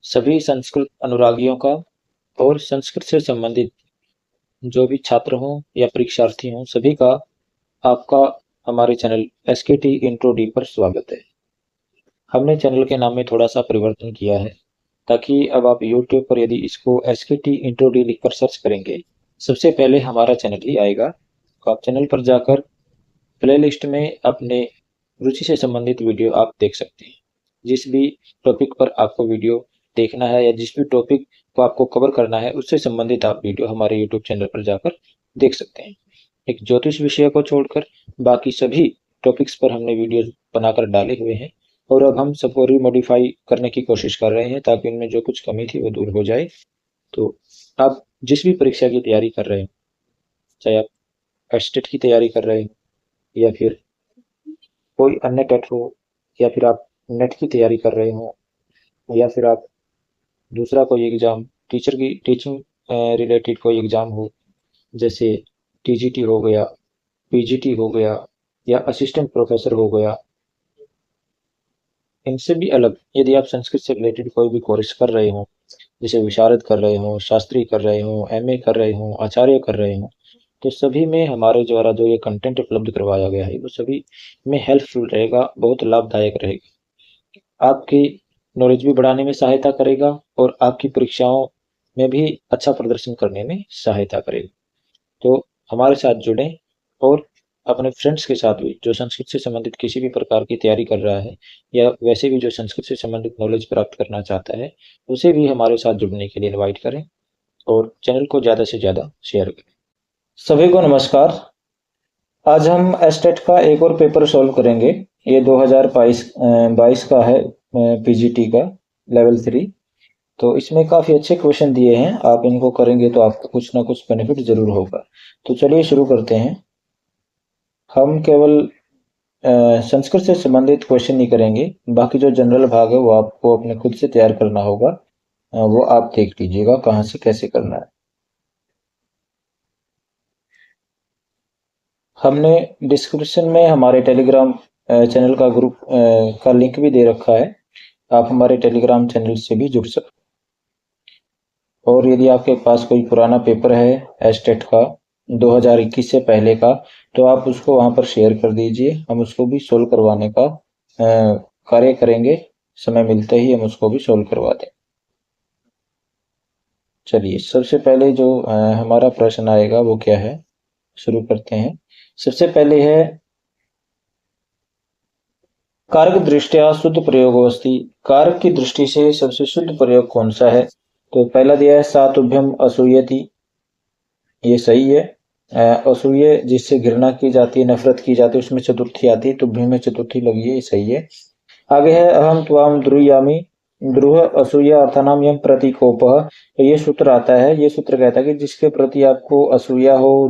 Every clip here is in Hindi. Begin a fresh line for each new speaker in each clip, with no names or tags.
सभी संस्कृत अनुरागियों का और संस्कृत से संबंधित जो भी छात्र हों या परीक्षार्थी हों, सभी का आपका हमारे चैनल एसकेटी इंट्रो डी पर स्वागत है। हमने चैनल के नाम में थोड़ा सा परिवर्तन किया है ताकि अब आप यूट्यूब पर यदि इसको एसकेटी इंट्रो डी लिखकर सर्च करेंगे, सबसे पहले हमारा चैनल ही आएगा। तो आप चैनल पर जाकर प्लेलिस्ट में अपने रुचि से संबंधित वीडियो आप देख सकते हैं। जिस भी टॉपिक पर आपको वीडियो देखना है या जिस भी टॉपिक को आपको कवर करना है, उससे संबंधित आप वीडियो हमारे यूट्यूब चैनल पर जाकर देख सकते हैं। एक ज्योतिष विषय को छोड़कर बाकी सभी टॉपिक्स पर हमने वीडियो बनाकर डाले हुए हैं और अब हम सबको रीमॉडिफाई करने की कोशिश कर रहे हैं ताकि उनमें जो कुछ कमी थी वो दूर हो जाए। तो आप जिस भी परीक्षा की तैयारी कर रहे हैं, चाहे आप एस्टेट की तैयारी कर रहे हैं या फिर कोई अन्य टेट हो या फिर आप नेट की तैयारी कर रहे हो या फिर आप दूसरा कोई एग्जाम टीचर की टीचिंग रिलेटेड कोई एग्जाम हो, जैसे टीजीटी हो गया, पीजीटी हो गया या असिस्टेंट प्रोफेसर हो गया, इनसे भी अलग यदि आप संस्कृत से रिलेटेड कोई भी कोर्स कर रहे हो, जैसे विशारद कर रहे हो, शास्त्री कर रहे हो, एमए कर रहे हो, आचार्य कर रहे हो, तो सभी में हमारे द्वारा जो ये कंटेंट उपलब्ध करवाया गया है वो सभी में हेल्पफुल रहेगा, बहुत लाभदायक रहेगा। आपकी नॉलेज भी बढ़ाने में सहायता करेगा और आपकी परीक्षाओं में भी अच्छा प्रदर्शन करने में सहायता करेगा। तो हमारे साथ जुड़ें और अपने फ्रेंड्स के साथ भी जो संस्कृत से संबंधित किसी भी प्रकार की तैयारी कर रहा है या वैसे भी जो संस्कृत से संबंधित नॉलेज प्राप्त करना चाहता है, उसे भी हमारे साथ जुड़ने के लिए इनवाइट करें और चैनल को ज़्यादा से ज़्यादा शेयर करें। सभी को नमस्कार। आज हम एस्टेट का एक और पेपर सॉल्व करेंगे। ये 2022 का है, पीजीटी का लेवल 3। तो इसमें काफ़ी अच्छे क्वेश्चन दिए हैं, आप इनको करेंगे तो आपको कुछ ना कुछ बेनिफिट ज़रूर होगा। तो चलिए शुरू करते हैं। हम केवल संस्कृत से संबंधित क्वेश्चन नहीं करेंगे, बाकी जो जनरल भाग है वो आपको अपने खुद से तैयार करना होगा। वो आप देख लीजिएगा कहाँ से कैसे करना है। हमने डिस्क्रिप्शन में हमारे टेलीग्राम चैनल का ग्रुप का लिंक भी दे रखा है, आप हमारे टेलीग्राम चैनल से भी जुड़ सकते। और यदि आपके पास कोई पुराना पेपर है एस्टेट का 2021 से पहले का, तो आप उसको वहां पर शेयर कर दीजिए, हम उसको भी सोल्व करवाने का कार्य करेंगे। समय मिलते ही हम उसको भी सोल्व करवा दें। चलिए सबसे पहले जो हमारा प्रश्न आएगा वो क्या है, शुरू करते हैं। सबसे पहले है कारक दृष्टिया शुद्ध प्रयोगवस्ती। कारक की दृष्टि से सबसे शुद्ध प्रयोग कौन सा है? तो पहला दिया है सातुभ्यम असूयति, ये सही है। असूय जिससे घृणा की जाती है, नफरत की जाती है, उसमें चतुर्थी आती है, तुभ्य में चतुर्थी लगी है, ये सही है। आगे है अहम त्वाम द्रुयामी द्रुह असूया अर्थानाम यम प्रतीकोप। तो ये सूत्र आता है, ये सूत्र कहता है कि जिसके प्रति आपको असूया हो,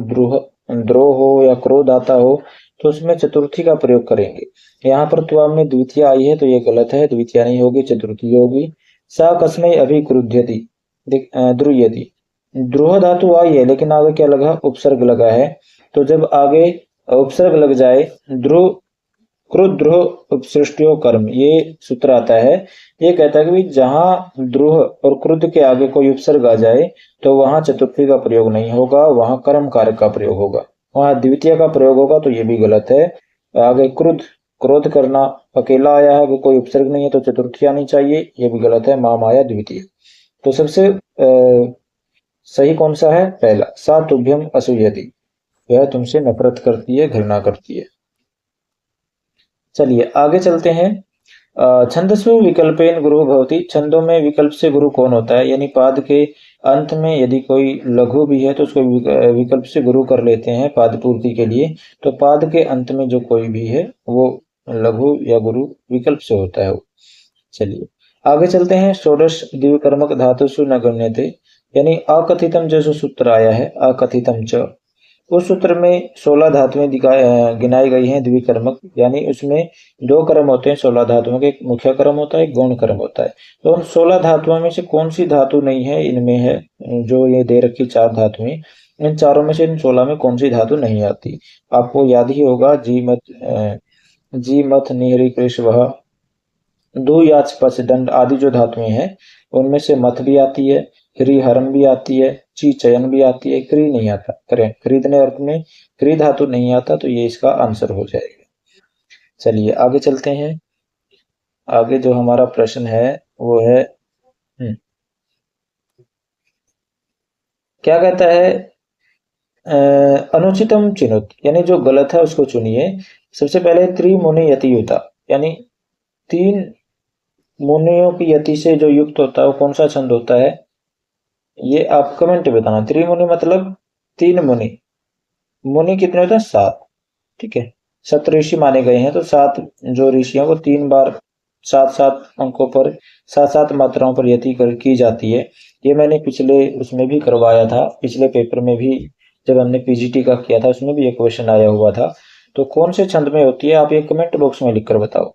द्रोह हो या क्रोध आता हो, तो उसमें चतुर्थी का प्रयोग करेंगे। यहाँ पर त्वाम में द्वितीय आई है तो ये गलत है, द्वितीय नहीं होगी, चतुर्थी होगी। सा कस्मै अभिक्रुध्यति द्रुयति, द्रोह धातु आई है लेकिन आगे क्या लगा, उपसर्ग लगा है। तो जब आगे उपसर्ग लग जाए, ध्रुव क्रुद्रोह उपसृष्टियो कर्म, ये सूत्र आता है। ये कहता है कि जहां द्रोह और क्रुद्ध के आगे कोई उपसर्ग आ जाए तो वहां चतुर्थी का प्रयोग नहीं होगा, वहां कर्म कारक का प्रयोग होगा, वहां द्वितीय का प्रयोग होगा, तो ये भी गलत है। आगे क्रुद्ध क्रोध करना अकेला आया है, कोई उपसर्ग नहीं है तो चतुर्थी आनी चाहिए, ये भी गलत है, माम आया द्वितीय। तो सबसे सही कौन सा है? पहला, सा तुभ्यम असूयति, वह तुमसे नफरत करती है, घृणा करती है। चलिए आगे चलते हैं। छंदस्व विकल्पेन गुरु भवति, छंदों में विकल्प से गुरु कौन होता है? यानी पाद के अंत में यदि कोई लघु भी है तो उसको विकल्प से गुरु कर लेते हैं पाद पूर्ति के लिए। तो पाद के अंत में जो कोई भी है वो लघु या गुरु विकल्प से होता है। चलिए आगे चलते हैं। षोडश द्विकर्मक धातुषु न गण्यते, यानी अकथितम जो सूत्र आया है अकथितम च, उस सूत्र में 16 धातुएं गिनाई गई हैं द्विकर्मक, यानी उसमें 2 कर्म होते हैं 16 धातुओं के, एक मुख्य कर्म होता है, एक गौण कर्म होता है। तो उन 16 धातुओं में से कौन सी धातु नहीं है? इनमें है जो ये दे रखी 4 धातुएं, इन चारों में से इन 16 में कौन सी धातु नहीं आती? आपको याद ही होगा, जी मत निहरी कृष वह, दो याच पच दंड आदि जो धातुएं हैं उनमें से मत भी आती है, ह्री हरम भी आती है, ची चयन भी आती है, क्री नहीं आता। करें खरीदने अर्थ में क्री धातु नहीं आता, तो ये इसका आंसर हो जाएगा। चलिए आगे चलते हैं। आगे जो हमारा प्रश्न है वो है क्या कहता है, अनुचितम चिनुत, यानी जो गलत है उसको चुनिए। सबसे पहले त्रिमुनि यति युता, यानी तीन मुनियों की यति से जो युक्त होता है वो कौन सा छंद होता है, ये आप कमेंट में बताना। त्रिमुनि मतलब तीन मुनि, मुनि कितने होते हैं, 7। ठीक है, सप्तऋषि माने गए हैं, तो 7 जो ऋषि हैं वो 3 बार 7-7 अंकों पर 7-7 मात्राओं पर यति कर की जाती है। ये मैंने पिछले उसमें भी करवाया था, पिछले पेपर में भी जब हमने पीजीटी का किया था उसमें भी एक क्वेश्चन आया हुआ था। तो कौन से छंद में होती है आप ये कमेंट बॉक्स में लिखकर बताओ।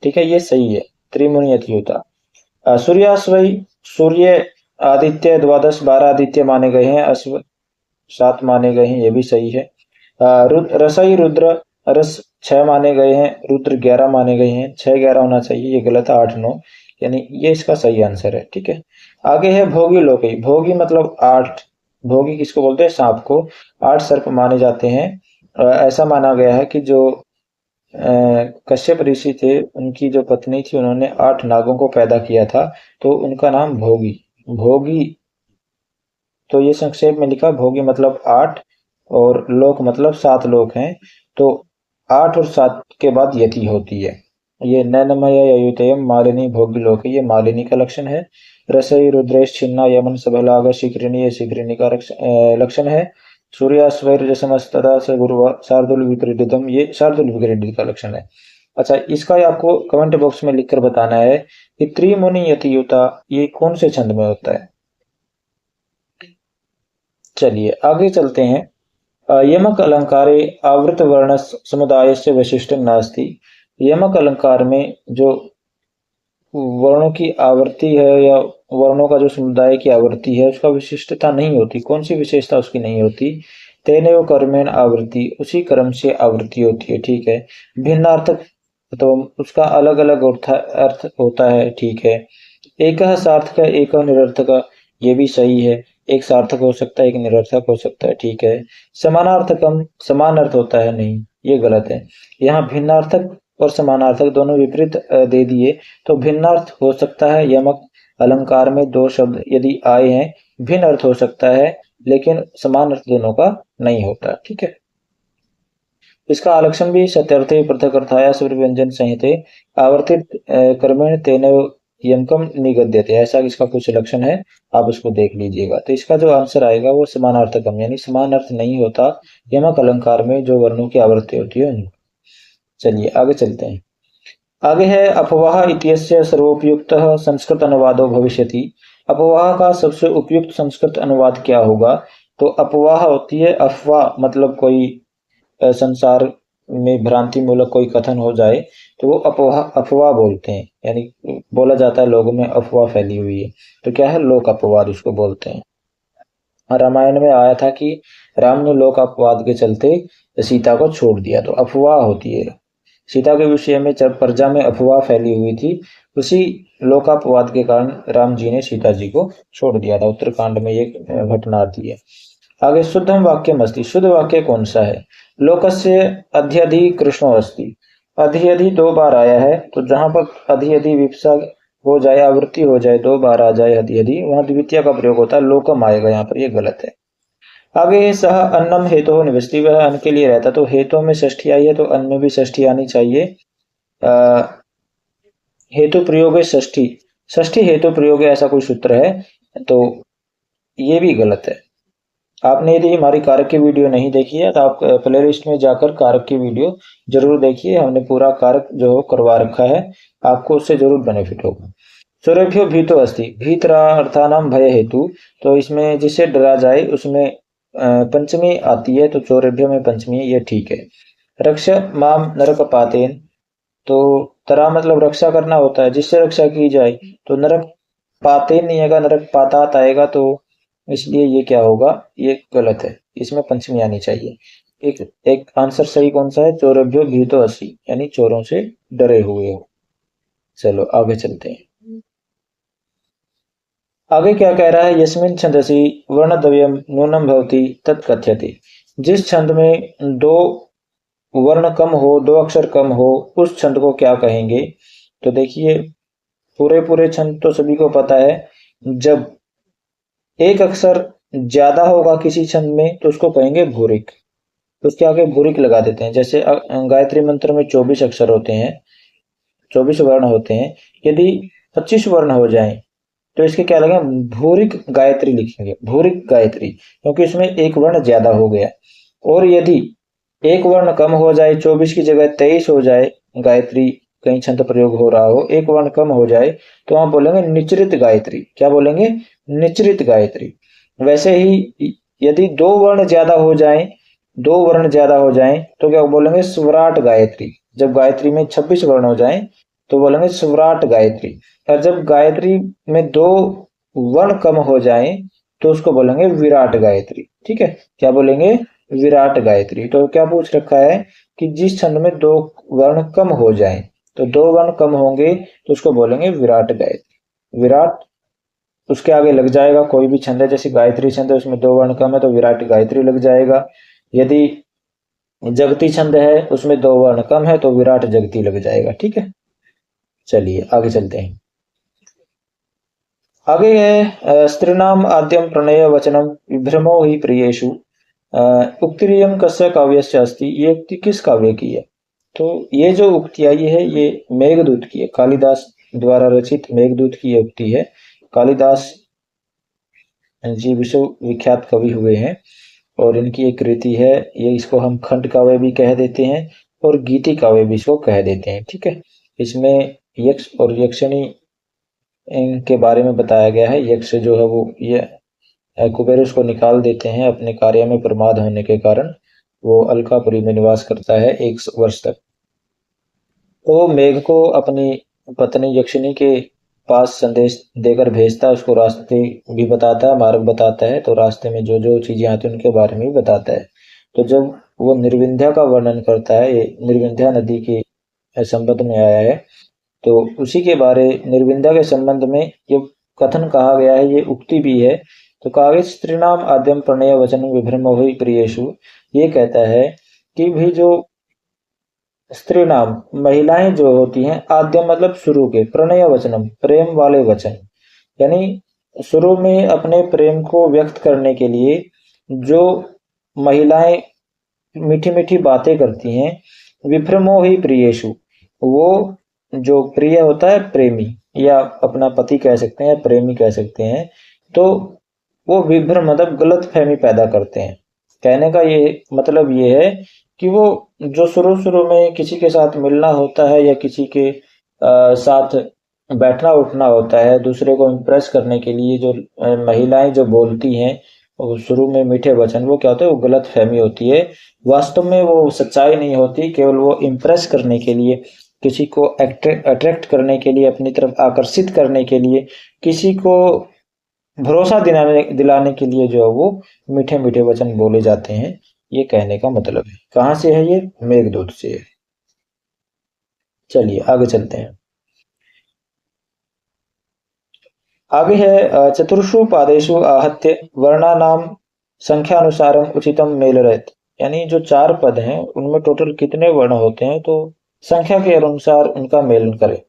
ठीक है, ये सही है, त्रिमुनि यति होता। सूर्याश्वई, सूर्य आदित्य द्वादश 12 आदित्य माने गए हैं, अश्व 7 माने गए हैं, ये भी सही है। रसई रुद्र, रस 6 माने गए हैं, रुद्र 11 माने गए हैं, 6-11 होना चाहिए, ये गलत है, 8-9, यानी ये इसका सही आंसर है। ठीक है, आगे है भोगी लोकी। भोगी मतलब 8, भोगी किसको बोलते हैं, सांप को। 8 सर्प माने जाते हैं। ऐसा माना गया है कि जो कश्यप ऋषि थे उनकी जो पत्नी थी उन्होंने 8 नागों को पैदा किया था, तो उनका नाम भोगी। भोगी, तो ये संक्षेप में लिखा, भोगी मतलब 8 और लोक मतलब 7 लोक हैं, तो 8 और 7 के बाद यति होती है। ये नैनमय अयुतयम मालिनी भोगी लोक, ये मालिनी का लक्षण है। रसई रुद्रेश छिन्ना यमन सबलाग शिखरिणी, ये शिखरिणी का लक्षण है। सूर्यास्वैर जसमस्तदा स गुरुवा शार्दुल विपरीडितम, ये शार्दुल विपरीडित का लक्षण है। अच्छा, इसका आपको कमेंट बॉक्स में लिखकर बताना है कि त्रिमुनि यतियुता ये कौन से छंद में होता है। चलिए आगे चलते हैं। यमक अलंकारे आवृत वर्ण समुदाय से वैशिष्ट नास्ति। यमक अलंकार में जो वर्णों की आवृत्ति है या वर्णों का जो समुदाय की आवृत्ति है उसका विशिष्टता नहीं होती। कौन सी विशेषता उसकी नहीं होती, तेने वो कर्मेण आवृत्ति, उसी कर्म से आवृत्ति होती है। ठीक है, भिन्नार्थक, तो उसका अलग अलग अर्थ होता है। ठीक है, एक सार्थक एक निरर्थक, ये भी सही है, एक सार्थक हो सकता है एक निरर्थक हो सकता है। ठीक है, समानार्थकम समान अर्थ होता है, नहीं, ये गलत है। यहाँ भिन्नार्थक और समानार्थक दोनों विपरीत दे दिए, तो भिन्नार्थ हो सकता है। यमक अलंकार में 2 शब्द यदि आए हैं, भिन्न अर्थ हो सकता है, लेकिन समान अर्थ दोनों का नहीं होता। ठीक है, इसका आलक्षण भी सत्यर्थे पृथक अर्थाया सूर्य व्यंजन संहिते आवर्तित कर्मेण तेन यमकम निगद्यते, ऐसा इसका कुछ लक्षण है, आप उसको देख लीजिएगा। तो इसका जो आंसर आएगा वो समानार्थकम, यानी समान अर्थ नहीं होता यमक अलंकार में जो वर्णों की आवृत्ति होती है। चलिए आगे चलते हैं। आगे है अफवाह इत्यस्य सर्वोपयुक्त संस्कृत अनुवादो भविष्यति। अफवाह का सबसे उपयुक्त संस्कृत अनुवाद क्या होगा, तो अफवाह होती है, अफवाह मतलब कोई संसार में भ्रांति मूलक कोई कथन हो जाए तो वो अफवाह अफवाह बोलते हैं, यानी बोला जाता है लोगों में अफवाह फैली हुई है, तो क्या है, लोक अपवाद उसको बोलते हैं। रामायण में आया था कि राम ने लोक अपवाद के चलते सीता को छोड़ दिया, तो अफवाह होती है। सीता के विषय में जब प्रजा में अफवाह फैली हुई थी, उसी लोकापवाद के कारण राम जी ने सीता जी को छोड़ दिया था। उत्तरकांड में ये घटना आती है। आगे शुद्धम वाक्य मस्ती, शुद्ध वाक्य कौन सा है, लोकस्य अध्यधि कृष्णो अस्ति। अधि 2 बार आया है, तो जहां पर अधि विप्सा हो जाए, आवृत्ति हो जाए, 2 बार आ जाए अधि, वहां द्वितीय का प्रयोग होता है, लोकम आएगा यहाँ पर, ये गलत है। आगे सह अन्नम हेतु निवृत्ति, वह अन्न के लिए रहता, तो हेतु में षष्ठी आई है तो अन्न में भी षष्ठी आनी चाहिए। हेतु प्रयोग है षष्ठी, षष्ठी हेतु प्रयोग है, ऐसा कोई सूत्र है, तो ये भी गलत है। आपने यदि हमारी कारक की वीडियो नहीं देखी है तो आप प्ले लिस्ट में जाकर कारक की वीडियो जरूर देखिए, हमने पूरा कारक जो करवा रखा है, आपको उससे जरूर बेनिफिट होगा। सूर्यभ्यो भीतो अस्ति, भीतरा अर्थानाम भय हेतु, तो इसमें जिससे डरा जाए उसमें पंचमी आती है, तो चौरभ्य में पंचमी है, ये ठीक है। रक्षा माम नरक पातेन, तो तरा मतलब रक्षा करना होता है, जिससे रक्षा की जाए, तो नरक पातेन नहीं आएगा, नरक पातात आएगा, तो इसलिए ये क्या होगा, ये गलत है, इसमें पंचमी आनी चाहिए। एक आंसर सही कौन सा है, चौरभ्यो भीतो अस्ति, यानी चोरों से डरे हुए हो। चलो आगे चलते हैं। आगे क्या कह रहा है, यस्मिन छंदसि वर्णद्वयम नूनम भवति तत्कथ्यते। जिस छंद में दो वर्ण कम हो, दो अक्षर कम हो, उस छंद को क्या कहेंगे। तो देखिए, पूरे पूरे छंद तो सभी को पता है, जब एक अक्षर ज्यादा होगा किसी छंद में तो उसको कहेंगे भूरिक। तो उसके आगे भूरिक लगा देते हैं। जैसे गायत्री मंत्र में 24 अक्षर होते हैं, 24 वर्ण होते हैं। यदि 25 वर्ण हो जाएं तो इसके क्या लगेंगे, भूरिक गायत्री लिखेंगे, भूरिक गायत्री, क्योंकि इसमें एक वर्ण ज्यादा हो गया। और यदि एक वर्ण कम हो जाए, 24 की जगह 23 हो जाए, गायत्री कहीं छंद प्रयोग हो रहा हो, एक वर्ण कम हो जाए, तो हम बोलेंगे निचरित गायत्री। क्या बोलेंगे, निचरित गायत्री। वैसे ही यदि दो वर्ण ज्यादा हो जाएं, दो वर्ण ज्यादा हो जाएं तो क्या बोलेंगे, स्वराट गायत्री। जब गायत्री में 26 वर्ण हो जाएं तो बोलेंगे स्वराट गायत्री। और जब गायत्री में दो वर्ण कम हो जाएं तो उसको बोलेंगे विराट गायत्री। ठीक है, क्या बोलेंगे, विराट गायत्री। तो क्या पूछ रखा है कि जिस छंद में दो वर्ण कम हो जाएं, तो दो वर्ण कम होंगे तो उसको बोलेंगे विराट गायत्री। विराट उसके आगे लग जाएगा, कोई भी छंद है, जैसे गायत्री छंद है उसमें दो वर्ण कम है तो विराट गायत्री लग जाएगा। यदि जगती छंद है उसमें दो वर्ण कम है तो विराट जगती लग जाएगा। ठीक है, चलिए आगे चलते हैं। आगे है स्त्रीणाम आद्यम प्रणय वचनम विभ्रमो ही प्रियेषु। उक्तिरियम कस्य काव्यस्य अस्ति, ये उक्ति किस काव्य की है। तो ये जो उक्ति आई है ये मेघदूत की है, कालिदास द्वारा रचित मेघदूत की ये उक्ति है। कालिदास जी विश्व विख्यात कवि हुए हैं और इनकी एक कृति है, ये इसको हम खंड काव्य भी कह देते हैं और गीति काव्य भी इसको कह देते हैं। ठीक है, इसमें यक्ष और यक्षिणी इनके बारे में बताया गया है। यक्ष जो है वो ये कुबेर उसको निकाल देते हैं अपने कार्य में प्रमाद होने के कारण। वो अलकापुरी में निवास करता है 1 वर्ष तक। वो मेघ को अपनी पत्नी यक्षिणी के पास संदेश देकर भेजता है, उसको रास्ते भी बताता है, मार्ग बताता है। तो रास्ते में जो जो चीजें आती हैं उनके बारे में भी बताता है। तो जब वो निर्विंध्या का वर्णन करता है, ये निर्विंध्या नदी के संबंध में आया है, तो उसी के बारे निर्विंध्या के संबंध में ये कथन कहा गया है, ये उक्ति भी है। तो कहा गया स्त्रीणाम आद्यम प्रणय वचन विभ्रम हुई प्रियेषु। ये कहता है कि भी जो स्त्री नाम महिलाएं जो होती हैं, आद्यम मतलब शुरू के, प्रणय वचनम प्रेम वाले वचन, यानी शुरू में अपने प्रेम को व्यक्त करने के लिए जो महिलाएं मीठी मीठी बातें करती हैं, विभ्रमो ही प्रियेषु, वो जो प्रिय होता है प्रेमी, या अपना पति कह सकते हैं, प्रेमी कह सकते हैं, तो वो विभ्रम मतलब गलत फहमी पैदा करते हैं। कहने का ये मतलब ये है कि वो जो शुरू शुरू में किसी के साथ मिलना होता है या किसी के साथ बैठना उठना होता है, दूसरे को इम्प्रेस करने के लिए जो महिलाएं जो बोलती हैं वो शुरू में मीठे वचन, वो क्या होता है, वो गलत फहमी होती है। वास्तव में वो सच्चाई नहीं होती, केवल वो इम्प्रेस करने के लिए, किसी को अट्रैक्ट करने के लिए, अपनी तरफ आकर्षित करने के लिए, किसी को भरोसा दिलाने दिलाने के लिए जो है वो मीठे मीठे वचन बोले जाते हैं। ये कहने का मतलब है। कहाँ से है ये, मेघदूत से है। चलिए आगे चलते हैं। आगे है चतुर्षु पादेषु आहत्य वर्णानाम संख्यानुसारम उचितम मेलरत। यानी जो 4 पद हैं उनमें टोटल कितने वर्ण होते हैं, तो संख्या के अनुसार उनका मेलन करें।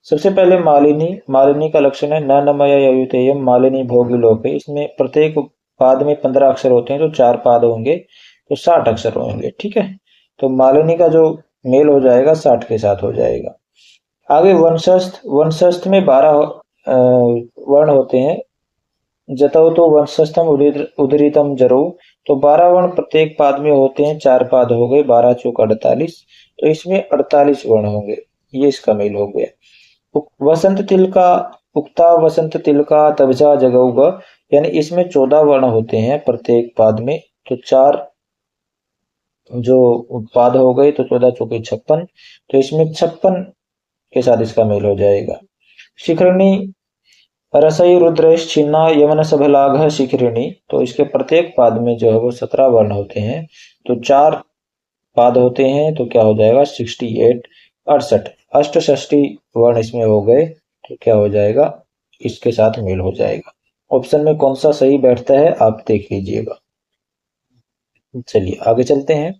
सबसे पहले मालिनी। मालिनी का लक्षण है न नमय युतेयम मालिनी भोगी लोके। इसमें प्रत्येक पाद में 15 अक्षर होते हैं, तो 4 पाद होंगे तो 60 अक्षर होंगे। ठीक है, तो मालिनी का जो मेल हो जाएगा 60 के साथ हो जाएगा। आगे वंशस्थ। वंशस्थ में 12 वर्ण होते हैं। जतौ तो वंशस्थम उदरितम जरो। तो 12 वर्ण प्रत्येक पाद में होते हैं, 4 पाद हो गए, 12 चौक 48, तो इसमें 48 वर्ण होंगे। ये इसका मेल हो गया। वसंत तिल का उक्ता वसंत तिल का तबजा जगऊगा। यानी इसमें 14 वर्ण होते हैं प्रत्येक पाद में, तो 4 जो पाद हो गए तो 14 चौके 56, तो इसमें 56 के साथ इसका मेल हो जाएगा। शिखरणी रसई रुद्रेश छिन्ना यमन सभलाघ शिखरिणी। तो इसके प्रत्येक पाद में जो है वो 17 वर्ण होते हैं, तो 4 पाद होते हैं, तो क्या हो जाएगा 68, 68, अष्टषष्टि वर्ण इसमें हो गए, तो क्या हो जाएगा, इसके साथ मेल हो जाएगा। ऑप्शन में कौन सा सही बैठता है आप देख लीजिएगा। चलिए आगे चलते हैं।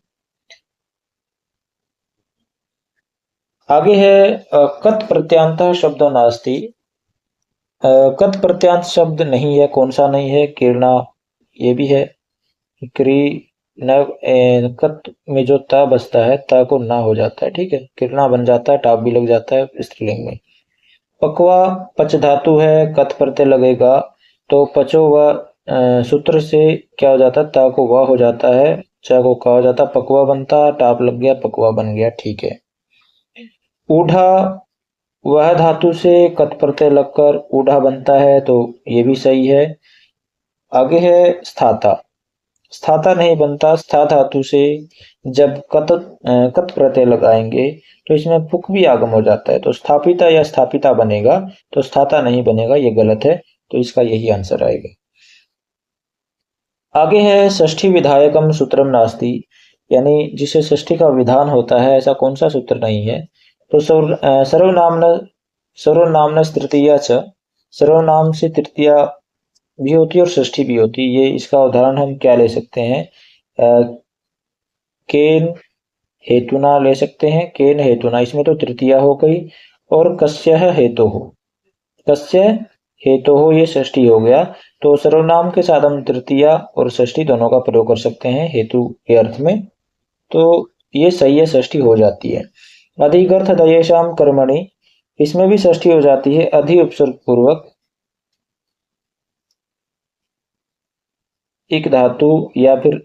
आगे है कत प्रत्यांत शब्द नास्ति। कत प्रत्यांत शब्द नहीं है, कौन सा नहीं है? कीर्णा, ये भी है। क्री न कत में जो ता बसता है, ता को ना हो जाता है, ठीक है, किरणा बन जाता है, टाप भी लग जाता है स्त्रीलिंग में। पकवा पच धातु है, कत प्रत्यय लगेगा तो पचो व सूत्र से क्या हो जाता है, ता को वा हो जाता है, चा को का हो जाता है, पकवा बनता, टाप लग गया, पकवा बन गया, ठीक है। ऊढ़ा, वह धातु से कत प्रत्यय लगकर ऊढ़ा बनता है, तो ये भी सही है। आगे है स्थाता। स्थाता नहीं बनता, स्था धातु से जब कत प्रत्यय लगाएंगे तो इसमें पुक भी आगम हो जाता है, तो स्थापिता या स्थापिता बनेगा, तो स्थाता नहीं बनेगा, ये गलत है, तो इसका यही आंसर आएगा। आगे है षष्ठी विधायकम सूत्रम नास्ति, यानी जिसे षष्ठी का विधान होता है ऐसा कौन सा सूत्र नहीं है? तो सर्वनाम तृतीया च, सर्वनाम से तृतीया भी होती है और षष्ठी भी होती है। ये इसका उदाहरण हम क्या ले सकते हैं? केन हेतुना ले सकते हैं, केन हेतुना, इसमें तो तृतीया हो गई, और कस्य हेतु हो, कस्य हेतु हो, ये षष्ठी हो गया। तो सर्वनाम के साथ हम तृतीया और षष्ठी दोनों का प्रयोग कर सकते हैं हेतु के अर्थ में, तो ये सही है, षष्ठी हो जाती है। अधिगर्थ दयेशाम कर्मणि, इसमें भी षष्ठी हो जाती है, अधि उपसर्ग पूर्वक एक धातु या फिर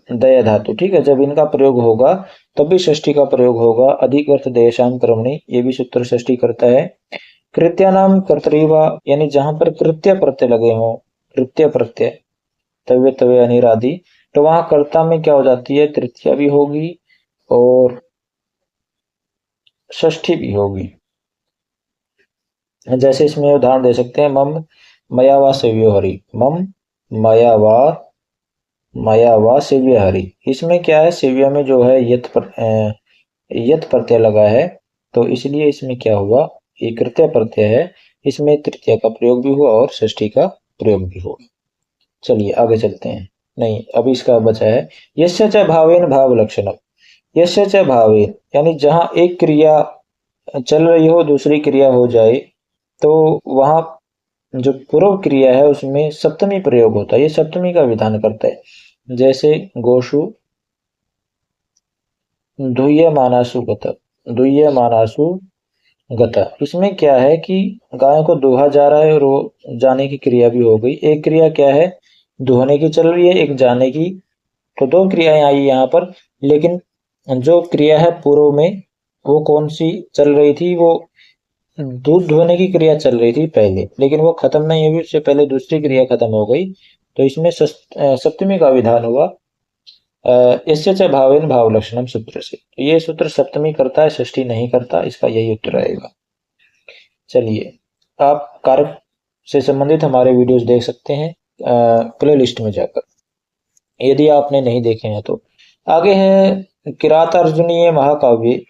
दया धातु, ठीक है, जब इनका प्रयोग होगा तब भी षष्ठी का प्रयोग होगा। अधिक अर्थ देशाम कर्मणि, ये भी सूत्र षष्ठी करता है। कृत्यानाम कर्तरीवा, यानी जहां पर कृत्य प्रत्यय लगे हों, कृत्य प्रत्यय, तव्य तव्य अनिरादि, तो वहां कर्ता में क्या हो जाती है, तृतीया भी होगी और षष्ठी भी होगी। जैसे इसमें उदाहरण दे सकते हैं, मम मया वा सेव्यो हरि, मम मया वा सेव्य हरि, इसमें क्या है, सेव्य में जो है यत प्रत्यय लगा है, तो इसलिए इसमें क्या हुआ, ये कृत्य प्रत्यय है, इसमें तृतीया का प्रयोग भी हुआ और षष्ठी का प्रयोग भी हुआ। चलिए आगे चलते हैं। नहीं, अभी इसका बचा है यस्य च भावेन भाव लक्षणम। यस्य च भावेन, यानी जहां एक क्रिया चल रही हो दूसरी क्रिया हो जाए, तो वहां जो पूर्व क्रिया है उसमें सप्तमी प्रयोग होता है, ये सप्तमी का विधान करता है। जैसे गोशु दुह्यमानासु गत, दुह्यमानासु गता, इसमें क्या है कि गायों को दोहा जा रहा है और वो जाने की क्रिया भी हो गई। एक क्रिया क्या है, दोहने की चल रही है, एक जाने की, तो दो क्रियाएं आई यहाँ पर। लेकिन जो क्रिया है पूर्व में वो कौन सी चल रही थी, वो दूध धोने की क्रिया चल रही थी पहले, लेकिन वो खत्म नहीं हुई, उससे पहले दूसरी क्रिया खत्म हो गई, तो इसमें सप्तमी का विधान हुआ। इससे च भावेन भाव लक्षणम सूत्र से, तो ये सूत्र सप्तमी करता है, षष्ठी नहीं करता, इसका यही उत्तर आएगा। चलिए, आप कारक से संबंधित हमारे वीडियोस देख सकते हैं प्ले लिस्ट में जाकर, यदि आपने नहीं देखे हैं तो। आगे है किरातार्जुनीय महाकाव्य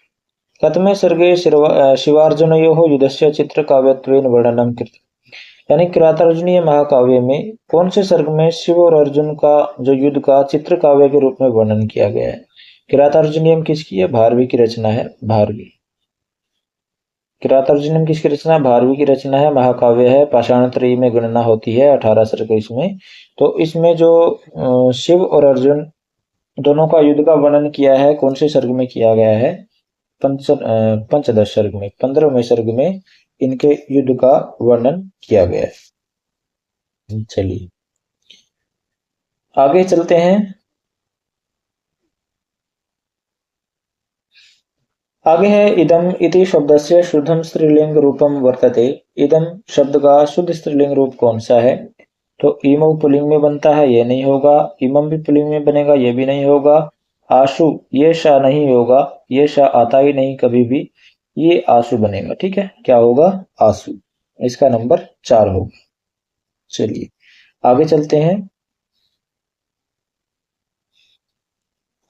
कतमे सर्गे शिवार्जुनयोः युद्धस्य चित्र काव्यत्वेन वर्णनम कृत, यानी किरातार्जुनीय महाकाव्य में कौन से सर्ग में शिव और अर्जुन का जो युद्ध का चित्र काव्य के रूप में वर्णन किया गया है? किरातार्जुनीयम किसकी है? भारवी की रचना है, भारवी। किरातार्जुनीयम किसकी रचना है? भारवी की रचना है, महाकाव्य है, पाषाणत्रयी में गणना होती है, 18 सर्ग इसमें। तो इसमें जो शिव और अर्जुन दोनों का युद्ध का वर्णन किया है, कौन से सर्ग में किया गया है? पंचदश सर्ग में, 15वें सर्ग में इनके युद्ध का वर्णन किया गया है। चलिए आगे चलते हैं। आगे है इदम इति शब्दस्य शुद्धम स्त्रीलिंग रूपम वर्तते। इदम शब्द का शुद्ध स्त्रीलिंग रूप कौन सा है? तो इमो पुल्लिंग में बनता है, ये नहीं होगा। इमम भी पुल्लिंग में बनेगा, ये भी नहीं होगा। आशु, ये शा नहीं होगा, ये शा आता ही नहीं कभी भी, ये आशु बनेगा, ठीक है, क्या होगा? आशु, इसका नंबर 4 होगा। चलिए आगे चलते हैं।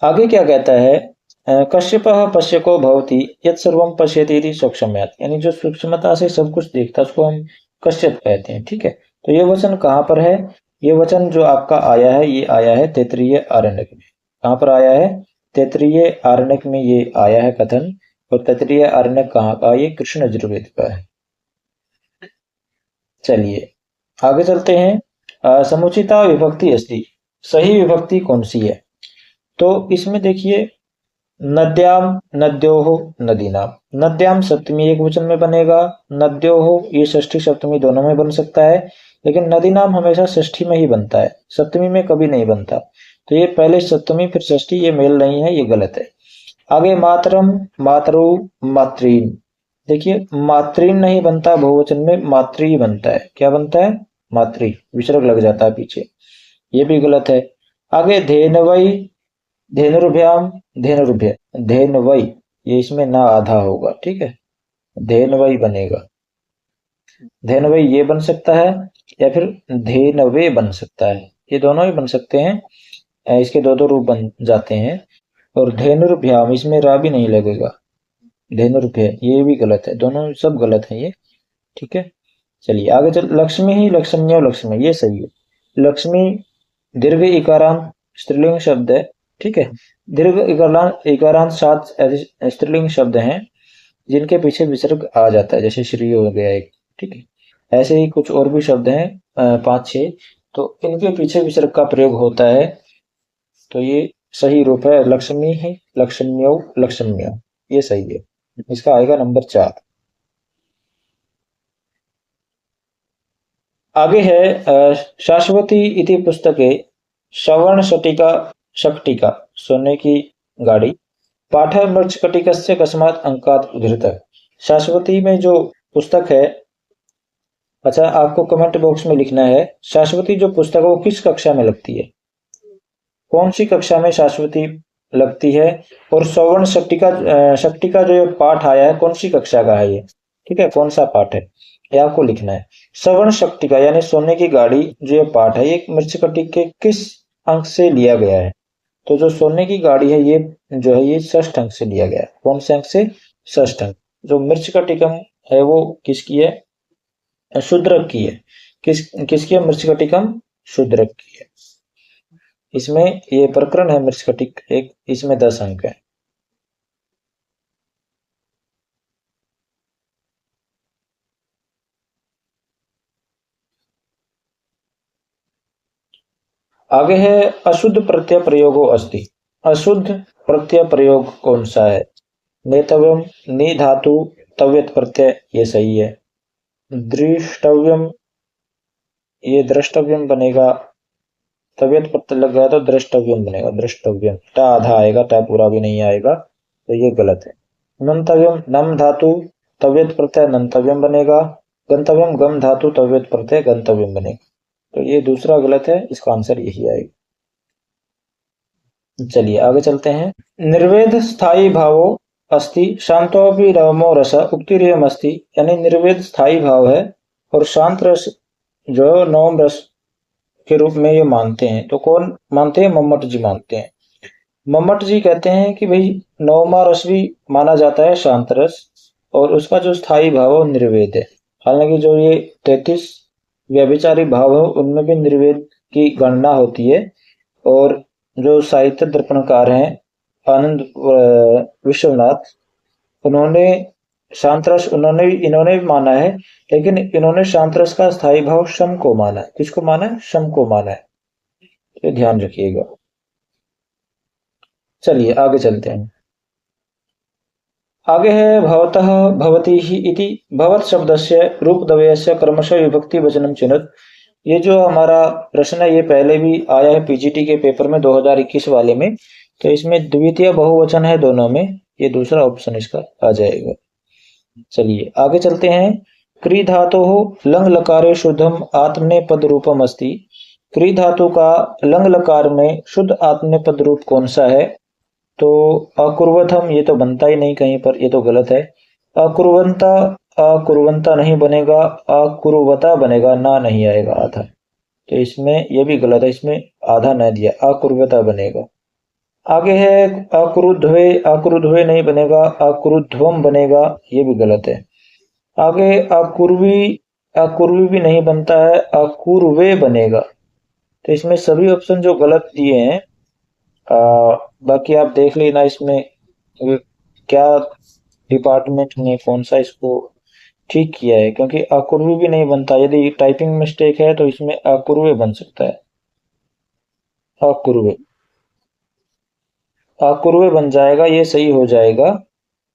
आगे क्या कहता है, कश्यपः पश्यको भवति यत् सर्वं पश्यति इति सूक्ष्मयात्, यानी जो सूक्ष्मता से सब कुछ देखता है उसको हम कश्यप कहते हैं, ठीक है। तो ये वचन कहाँ पर है? ये वचन जो आपका आया है ये आया है तैत्तिरीय आरण्यक में। कहाँ पर आया है? तैत्तिरीय आरण्यक में ये आया है कथन। और तैत्तिरीय आरण्यक कहाँ का? ये कृष्ण यजुर्वेद का है। चलिए आगे चलते हैं। समुचिता विभक्ति अस्ति, सही विभक्ति कौन सी है? तो इसमें देखिए नद्याम, नद्योः, नदीनाम। नद्याम सप्तमी एक वचन में बनेगा, नद्योः ये षष्ठी सप्तमी दोनों में बन सकता है, लेकिन नदीनाम हमेशा षष्ठी में ही बनता है, सप्तमी में कभी नहीं बनता। तो ये पहले सप्तमी फिर षष्ठी, ये मेल नहीं है, ये गलत है। आगे मातरम, मातरु, मातृन। देखिए मातृन नहीं बनता बहुवचन में, मातृ बनता है। क्या बनता है? मातृ, विसर्ग लग जाता है पीछे, ये भी गलत है। आगे धेनवई, धेनुर्भ्याम, धेनुर्भ्य, धेनवई ये इसमें ना आधा होगा, ठीक है, धेनवई बनेगा। धेनवई ये बन सकता है या फिर धेनवे बन सकता है, ये दोनों ही बन सकते हैं। इसके दो दो रूप बन जाते हैं। और धेनुर्भ्याम इसमें रा भी नहीं लगेगा, धेनुर्भ्य ये भी गलत है, दोनों सब गलत है ये, ठीक है। चलिए आगे चल, लक्ष्मी ही लक्ष्म्यो लक्ष्मी ये सही है। लक्ष्मी दीर्घ इकारांत स्त्रीलिंग शब्द है, ठीक है। दीर्घ इकारांत 7 ऐसे स्त्रीलिंग शब्द हैं जिनके पीछे विसर्ग आ जाता है, जैसे श्री हो गया एक, ठीक है। ऐसे ही कुछ और भी शब्द हैं 5-6, तो इनके पीछे विसर्ग का प्रयोग होता है। तो ये सही रूप है लक्ष्मी ही लक्ष्म्यो लक्ष्म्य, ये सही है। इसका आएगा नंबर 4। आगे है शाश्वती इति पुस्तके श्रवण शटिका शक्टिका, सोने की गाड़ी। पाठ मृच्छकटिकस्य कस्मात् अंकात् उद्धृतः। शाश्वती में जो पुस्तक है, अच्छा आपको कमेंट बॉक्स में लिखना है शाश्वती जो पुस्तक है वो किस कक्षा में लगती है, कौन सी कक्षा में शाश्वती लगती है। और श्रवण शक्टिका जो ये पाठ आया है कौन सी कक्षा का है ये, ठीक है, कौन सा पाठ है ये आपको लिखना है। श्रवण शक्टिका यानी सोने की गाड़ी जो ये पाठ है ये मृच्छकटिक के किस अंक से लिया गया है? तो जो सोने की गाड़ी है ये जो है ये षष्ठ अंक से लिया गया है। कौन से अंक से? षष्ठ अंक। जो मृच्छकटिकम है वो किसकी है? शूद्रक की है। किसकी है मृच्छकटिकम? शूद्रक की है। इसमें ये प्रकरण है मृच्छकटिक एक, इसमें 10 अंक है। आगे है अशुद्ध प्रत्यय प्रयोगो अस्ति। अशुद्ध प्रत्यय प्रयोग कौन सा है? नेतव्यम, नि धातु तव्यत प्रत्यय ये सही है। दृष्टव्यम ये द्रष्टव्यम बनेगा, तव्यत प्रत्यय लग गया तो द्रष्टव्यम बनेगा, द्रष्टव्यम। टा आधा आएगा, टा पूरा भी नहीं आएगा, तो ये गलत है। नंतव्यम, नम धातु तव्यत प्रत्यय नंतव्यम बनेगा। गंतव्यम, गम धातु तव्यत प्रत्यय गंतव्यम बनेगा, तो ये दूसरा गलत है, इसका आंसर यही आएगा। चलिए आगे चलते हैं। निर्वेद स्थायी भावो अस्ति शांतोपि नवमो रस उक्तिरेयम अस्ति, यानी निर्वेद स्थायी भाव है और शांत रस जो नवम रस के रूप में ये मानते हैं। तो कौन मानते हैं? मम्मट जी मानते हैं। मम्मट जी कहते हैं कि भाई नवमा रस भी माना जाता है शांत रस, और उसका जो स्थायी भाव है निर्वेद है। हालांकि जो ये 33 व्यभिचारी भाव है उनमें भी निर्वेद की गणना होती है। और जो साहित्य दर्पणकार हैं आनंद विश्वनाथ, उन्होंने शांतरस इन्होंने भी माना है, लेकिन इन्होंने शांतरस का स्थायी भाव शम को माना है। किसको माना है? शम को माना है, ये ध्यान रखिएगा। चलिए आगे चलते हैं। आगे है भवतः भवती ही इति भवत शब्दस्य रूपद्वयस्य क्रमशः विभक्ति वचनम चिनुत। ये जो हमारा प्रश्न है ये पहले भी आया है पीजीटी के पेपर में 2021 वाले में, तो इसमें द्वितीय बहुवचन है दोनों में, ये दूसरा ऑप्शन इसका आ जाएगा। चलिए आगे चलते हैं। क्री धातु लंग लकारे शुद्धम आत्मनेपद रूपम अस्ति। क्री धातु का लंग लकार में शुद्ध आत्मनेपद रूप कौन सा है? तो अकुर्वथम ये तो बनता ही नहीं कहीं पर, ये तो गलत है। अकुर्वंता, अकुर्वंता नहीं बनेगा, अकुर्वता बनेगा, ना नहीं आएगा आधा, तो इसमें ये भी गलत है, इसमें आधा न दिया, अकुर्वता बनेगा। आगे है अक्रुध्वे, अक्रुध्वे नहीं बनेगा, अक्रुध्वम बनेगा, ये भी गलत है। आगे अकुर्वी अकुर्वी भी नहीं बनता है, अकुर्वे बनेगा। तो इसमें सभी ऑप्शन जो गलत दिए हैं, बाकी आप देख लेना इसमें क्या डिपार्टमेंट ने कौन सा इसको ठीक किया है, क्योंकि अकुर्वी भी नहीं बनता। यदि टाइपिंग मिस्टेक है तो इसमें अकुर्वे बन सकता है, अकुर्वे, अकुर्वे बन जाएगा, ये सही हो जाएगा।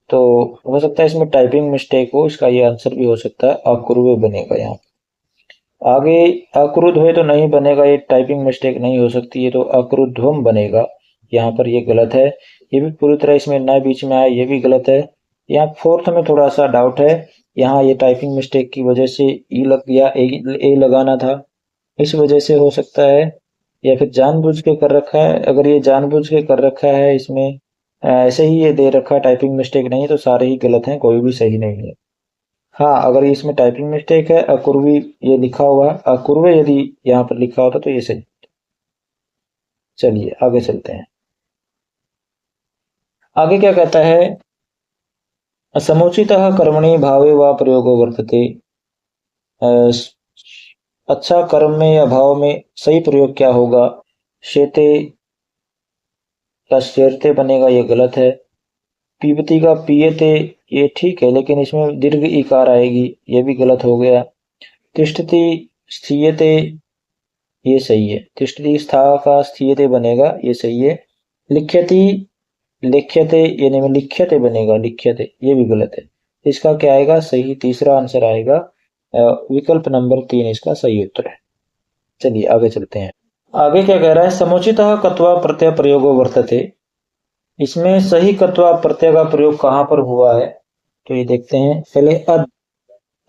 तो हो सकता है इसमें टाइपिंग मिस्टेक हो, इसका ये आंसर भी हो सकता है, अकुर्वे बनेगा यहाँ। आगे अक्रुद्ध हुए तो नहीं बनेगा, ये टाइपिंग मिस्टेक नहीं हो सकती, ये तो अक्रुद्धम बनेगा। यहाँ पर ये गलत है, ये भी पूरी तरह इसमें न बीच में आया, ये भी गलत है। यहाँ फोर्थ में थोड़ा सा डाउट है, यहाँ ये टाइपिंग मिस्टेक की वजह से ई लग गया, ए लगाना था, इस वजह से हो सकता है, या फिर जानबूझ के कर रखा है। अगर ये जानबूझ के कर रखा है, इसमें ऐसे ही ये दे रखा है, टाइपिंग मिस्टेक नहीं, तो सारे ही गलत हैं, कोई भी सही नहीं है। हाँ, अगर इसमें टाइपिंग मिस्टेक है, अकुर्वी ये लिखा हुआ है, अकुर्वे यदि यहाँ पर लिखा होता तो ये सही। चलिए आगे चलते हैं। आगे क्या कहता है, समुचितः कर्मणि भावे व प्रयोगो वर्तते। अच्छा कर्म में या भाव में सही प्रयोग क्या होगा, शेते का शेरते बनेगा, ये गलत है। पीबती का पियते, ये ठीक है, लेकिन इसमें दीर्घ इकार आएगी, ये भी गलत हो गया। तिष्ठति स्थीयते, ये सही है। तिष्ठति स्था का स्थीयते बनेगा, ये सही है। लिख्यति लिख्यते, यानी में लिख्यते बनेगा, लिख्यते, ये भी गलत है। इसका क्या आएगा सही, तीसरा आंसर आएगा, विकल्प नंबर 3 इसका सही उत्तर है। चलिए आगे चलते हैं। आगे क्या कह रहा है, समुचितः कत्वा प्रत्यय प्रयोगो वर्तते। इसमें सही कत्वा प्रत्यय का प्रयोग कहाँ पर हुआ है, तो ये देखते हैं। पहले अद,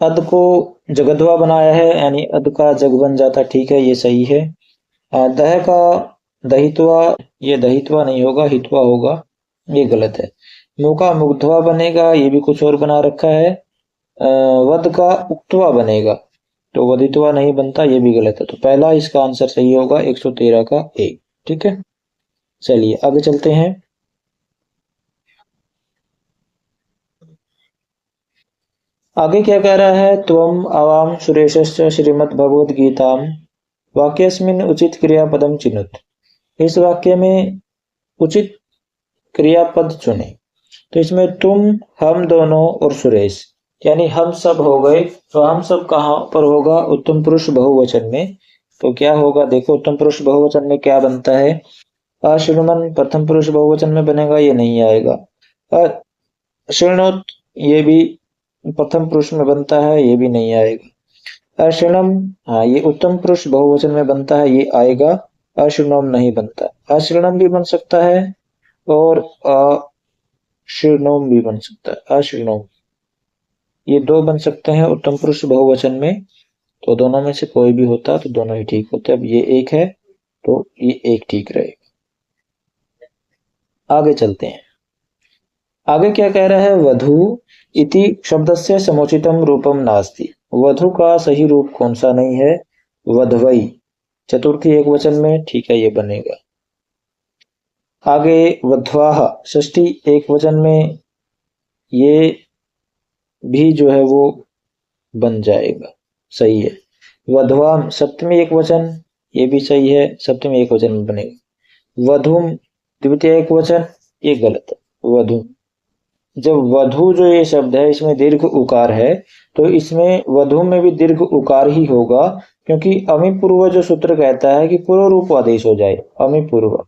अद को जगध्वा बनाया है, यानी अद का जग बन जाता, ठीक है, ये सही है। दह का दहित्वा, ये दहित्वा नहीं होगा, हित्वा होगा, ये गलत है। मुँह का मुग्धवा बनेगा, ये भी कुछ और बना रखा है। वध का उक्तवा बनेगा, तो वधित्वा नहीं बनता, ये भी गलत है। तो पहला इसका आंसर सही होगा, 113 का ए। ठीक है, चलिए आगे चलते हैं। आगे क्या कह रहा है, त्वम आवाम सुरेशस्य श्रीमद् भगवद गीताम वाक्यस्मिन् उचित क्रियापदम चिनुत। इस वाक्य में उचित क्रियापद चुने। तो इसमें तुम, हम दोनों और सुरेश, यानी हम सब हो गए। तो हम सब कहाँ पर होगा, उत्तम पुरुष बहुवचन में। तो क्या होगा, देखो उत्तम पुरुष बहुवचन में क्या बनता है, अशृणुमन प्रथम पुरुष बहुवचन में बनेगा, ये नहीं आएगा। अशृणोत, ये भी प्रथम पुरुष में बनता है, ये भी नहीं आएगा। अशृणम, हाँ ये उत्तम पुरुष बहुवचन में बनता है, ये आएगा। अशृणोम नहीं बनता। अशृणम भी बन सकता है और अशृणोम भी बन सकता है, अशृणोम, ये दो बन सकते हैं उत्तम पुरुष बहुवचन में। तो दोनों में से कोई भी होता तो दोनों ही ठीक होते। अब ये एक है तो ये एक ठीक रहेगा। आगे चलते हैं। आगे क्या कह रहा है, वधु इति शब्दस्य समुचितम रूपम नास्ति। वधु का सही रूप कौन सा नहीं है, वधवई, चतुर्थी एक वचन में, ठीक है, ये बनेगा। आगे वध्वाह षष्ठी एक वचन में, ये भी जो है वो बन जाएगा, सही है। वधवाम सप्तमी एक वचन, ये भी सही है, सप्तमी एक वचन में बनेगा। वधुम द्वितीय एक वचन, ये गलत है, वधु। जब वधु जो ये शब्द है इसमें दीर्घ उकार है, तो इसमें वधु में भी दीर्घ उकार ही होगा, क्योंकि अमी पूर्व जो सूत्र कहता है कि पूर्व रूप आदेश हो जाए, अमी पूर्व,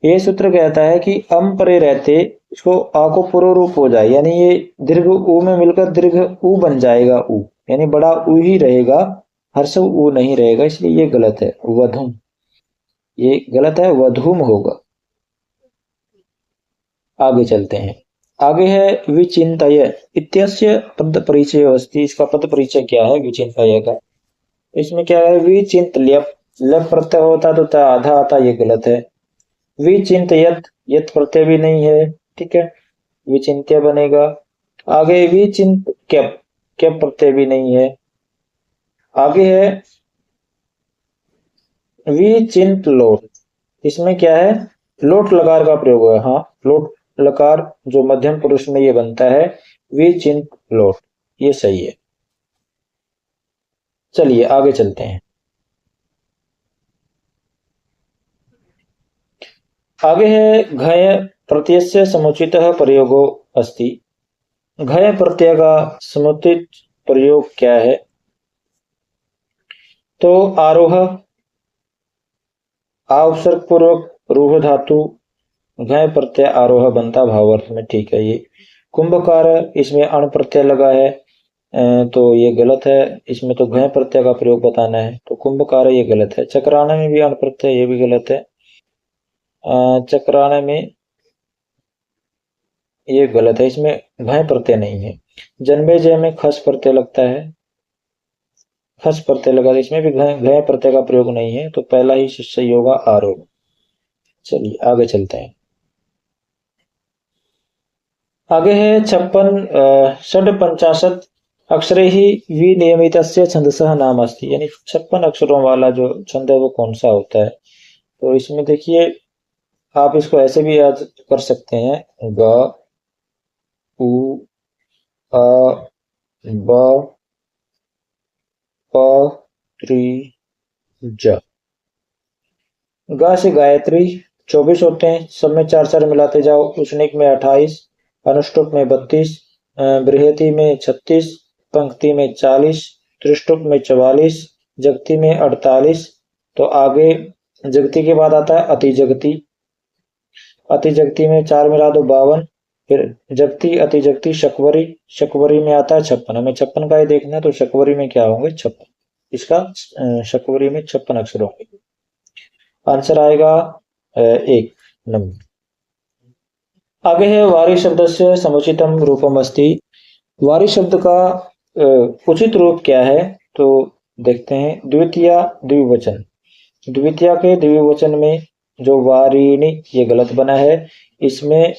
ये सूत्र कहता है कि अम परे रहते इसको आ को पूर्व रूप हो जाए, यानी ये दीर्घ ऊ में मिलकर दीर्घ ऊ बन जाएगा, ऊ यानी बड़ा ऊ ही रहेगा, हर्षव ऊ नहीं रहेगा, इसलिए ये गलत है, वधुम, ये गलत है, वधुम होगा। आगे चलते हैं। आगे है विचिंतय इत्यस्य पद परिचय अस्ति। इसका पद परिचय क्या है विचिंतय का, इसमें क्या है, विचिंत ल्यप, लप प्रत्यय होता तो था आधा आता, ये गलत है। विचिंतयत, यत प्रत्यय भी नहीं है, ठीक है, विचिंत्य बनेगा। आगे विचिंत कैप, कैप प्रत्यय भी नहीं है। आगे है विचिंत लोट, इसमें क्या है, लोट लकार का प्रयोग है। हाँ, लोट लकार जो मध्यम पुरुष में ये बनता है, विचिंत लोट, ये सही है। चलिए आगे चलते हैं। आगे है घय प्रत्ययस्य समुचितः प्रयोगो अस्ति। घय प्रत्यय का समुचित प्रयोग क्या है? तो आरोह, आवसर्ग पूर्वक रूह धातु घय प्रत्यय आरोह बनता भाव अर्थ में, ठीक है। ये कुंभकार, इसमें अण प्रत्यय लगा है, तो ये गलत है। इसमें तो घय प्रत्यय का प्रयोग बताना है, तो कुंभकार ये गलत है। चक्राने में भी अण प्रत्यय, ये भी गलत है। चक्राने में ये गलत है, इसमें घय प्रत्यय नहीं है। जन्मे जय में खस प्रत्यय लगता है, खस प्रत्यय लगा, इसमें भी घय प्रत्यय का प्रयोग नहीं है, तो पहला ही सही होगा आरोप। चलिए आगे चलते हैं। आगे है 56 षड पंचाशत अक्षरे ही विनियमित छंदसः नाम अस्ति, यानी 56 अक्षरों वाला जो छंद है वो कौन सा होता है? तो इसमें देखिए, आप इसको ऐसे भी याद कर सकते हैं, ग उ अ ब प त्री ज। गा से गायत्री 24 होते हैं, सब में 4 4 मिलाते जाओ। उष्णिक में 28, अनुष्टुप में 32, बृहति में 36, पंक्ति में 40, त्रिष्टुप में 44, जगती में 48। तो आगे जगती के बाद आता है अति जगती। अति जगती में 4 मिला दो 52, फिर जगती अति जगती शकवरी, शकवरी में आता है 56। हमें 56 का ही देखना है, तो शकवरी में क्या होंगे? 56। इसका शकवरी में 56 अक्षर होंगे। आंसर आएगा 1 नंबर। आगे है वारी शब्द से समुचितम रूपम अस्ति। वारी शब्द का उचित रूप क्या है? तो देखते हैं, द्वितीया द्विवचन। द्वितीया के द्विवचन में जो वारिणी, ये गलत बना है। इसमें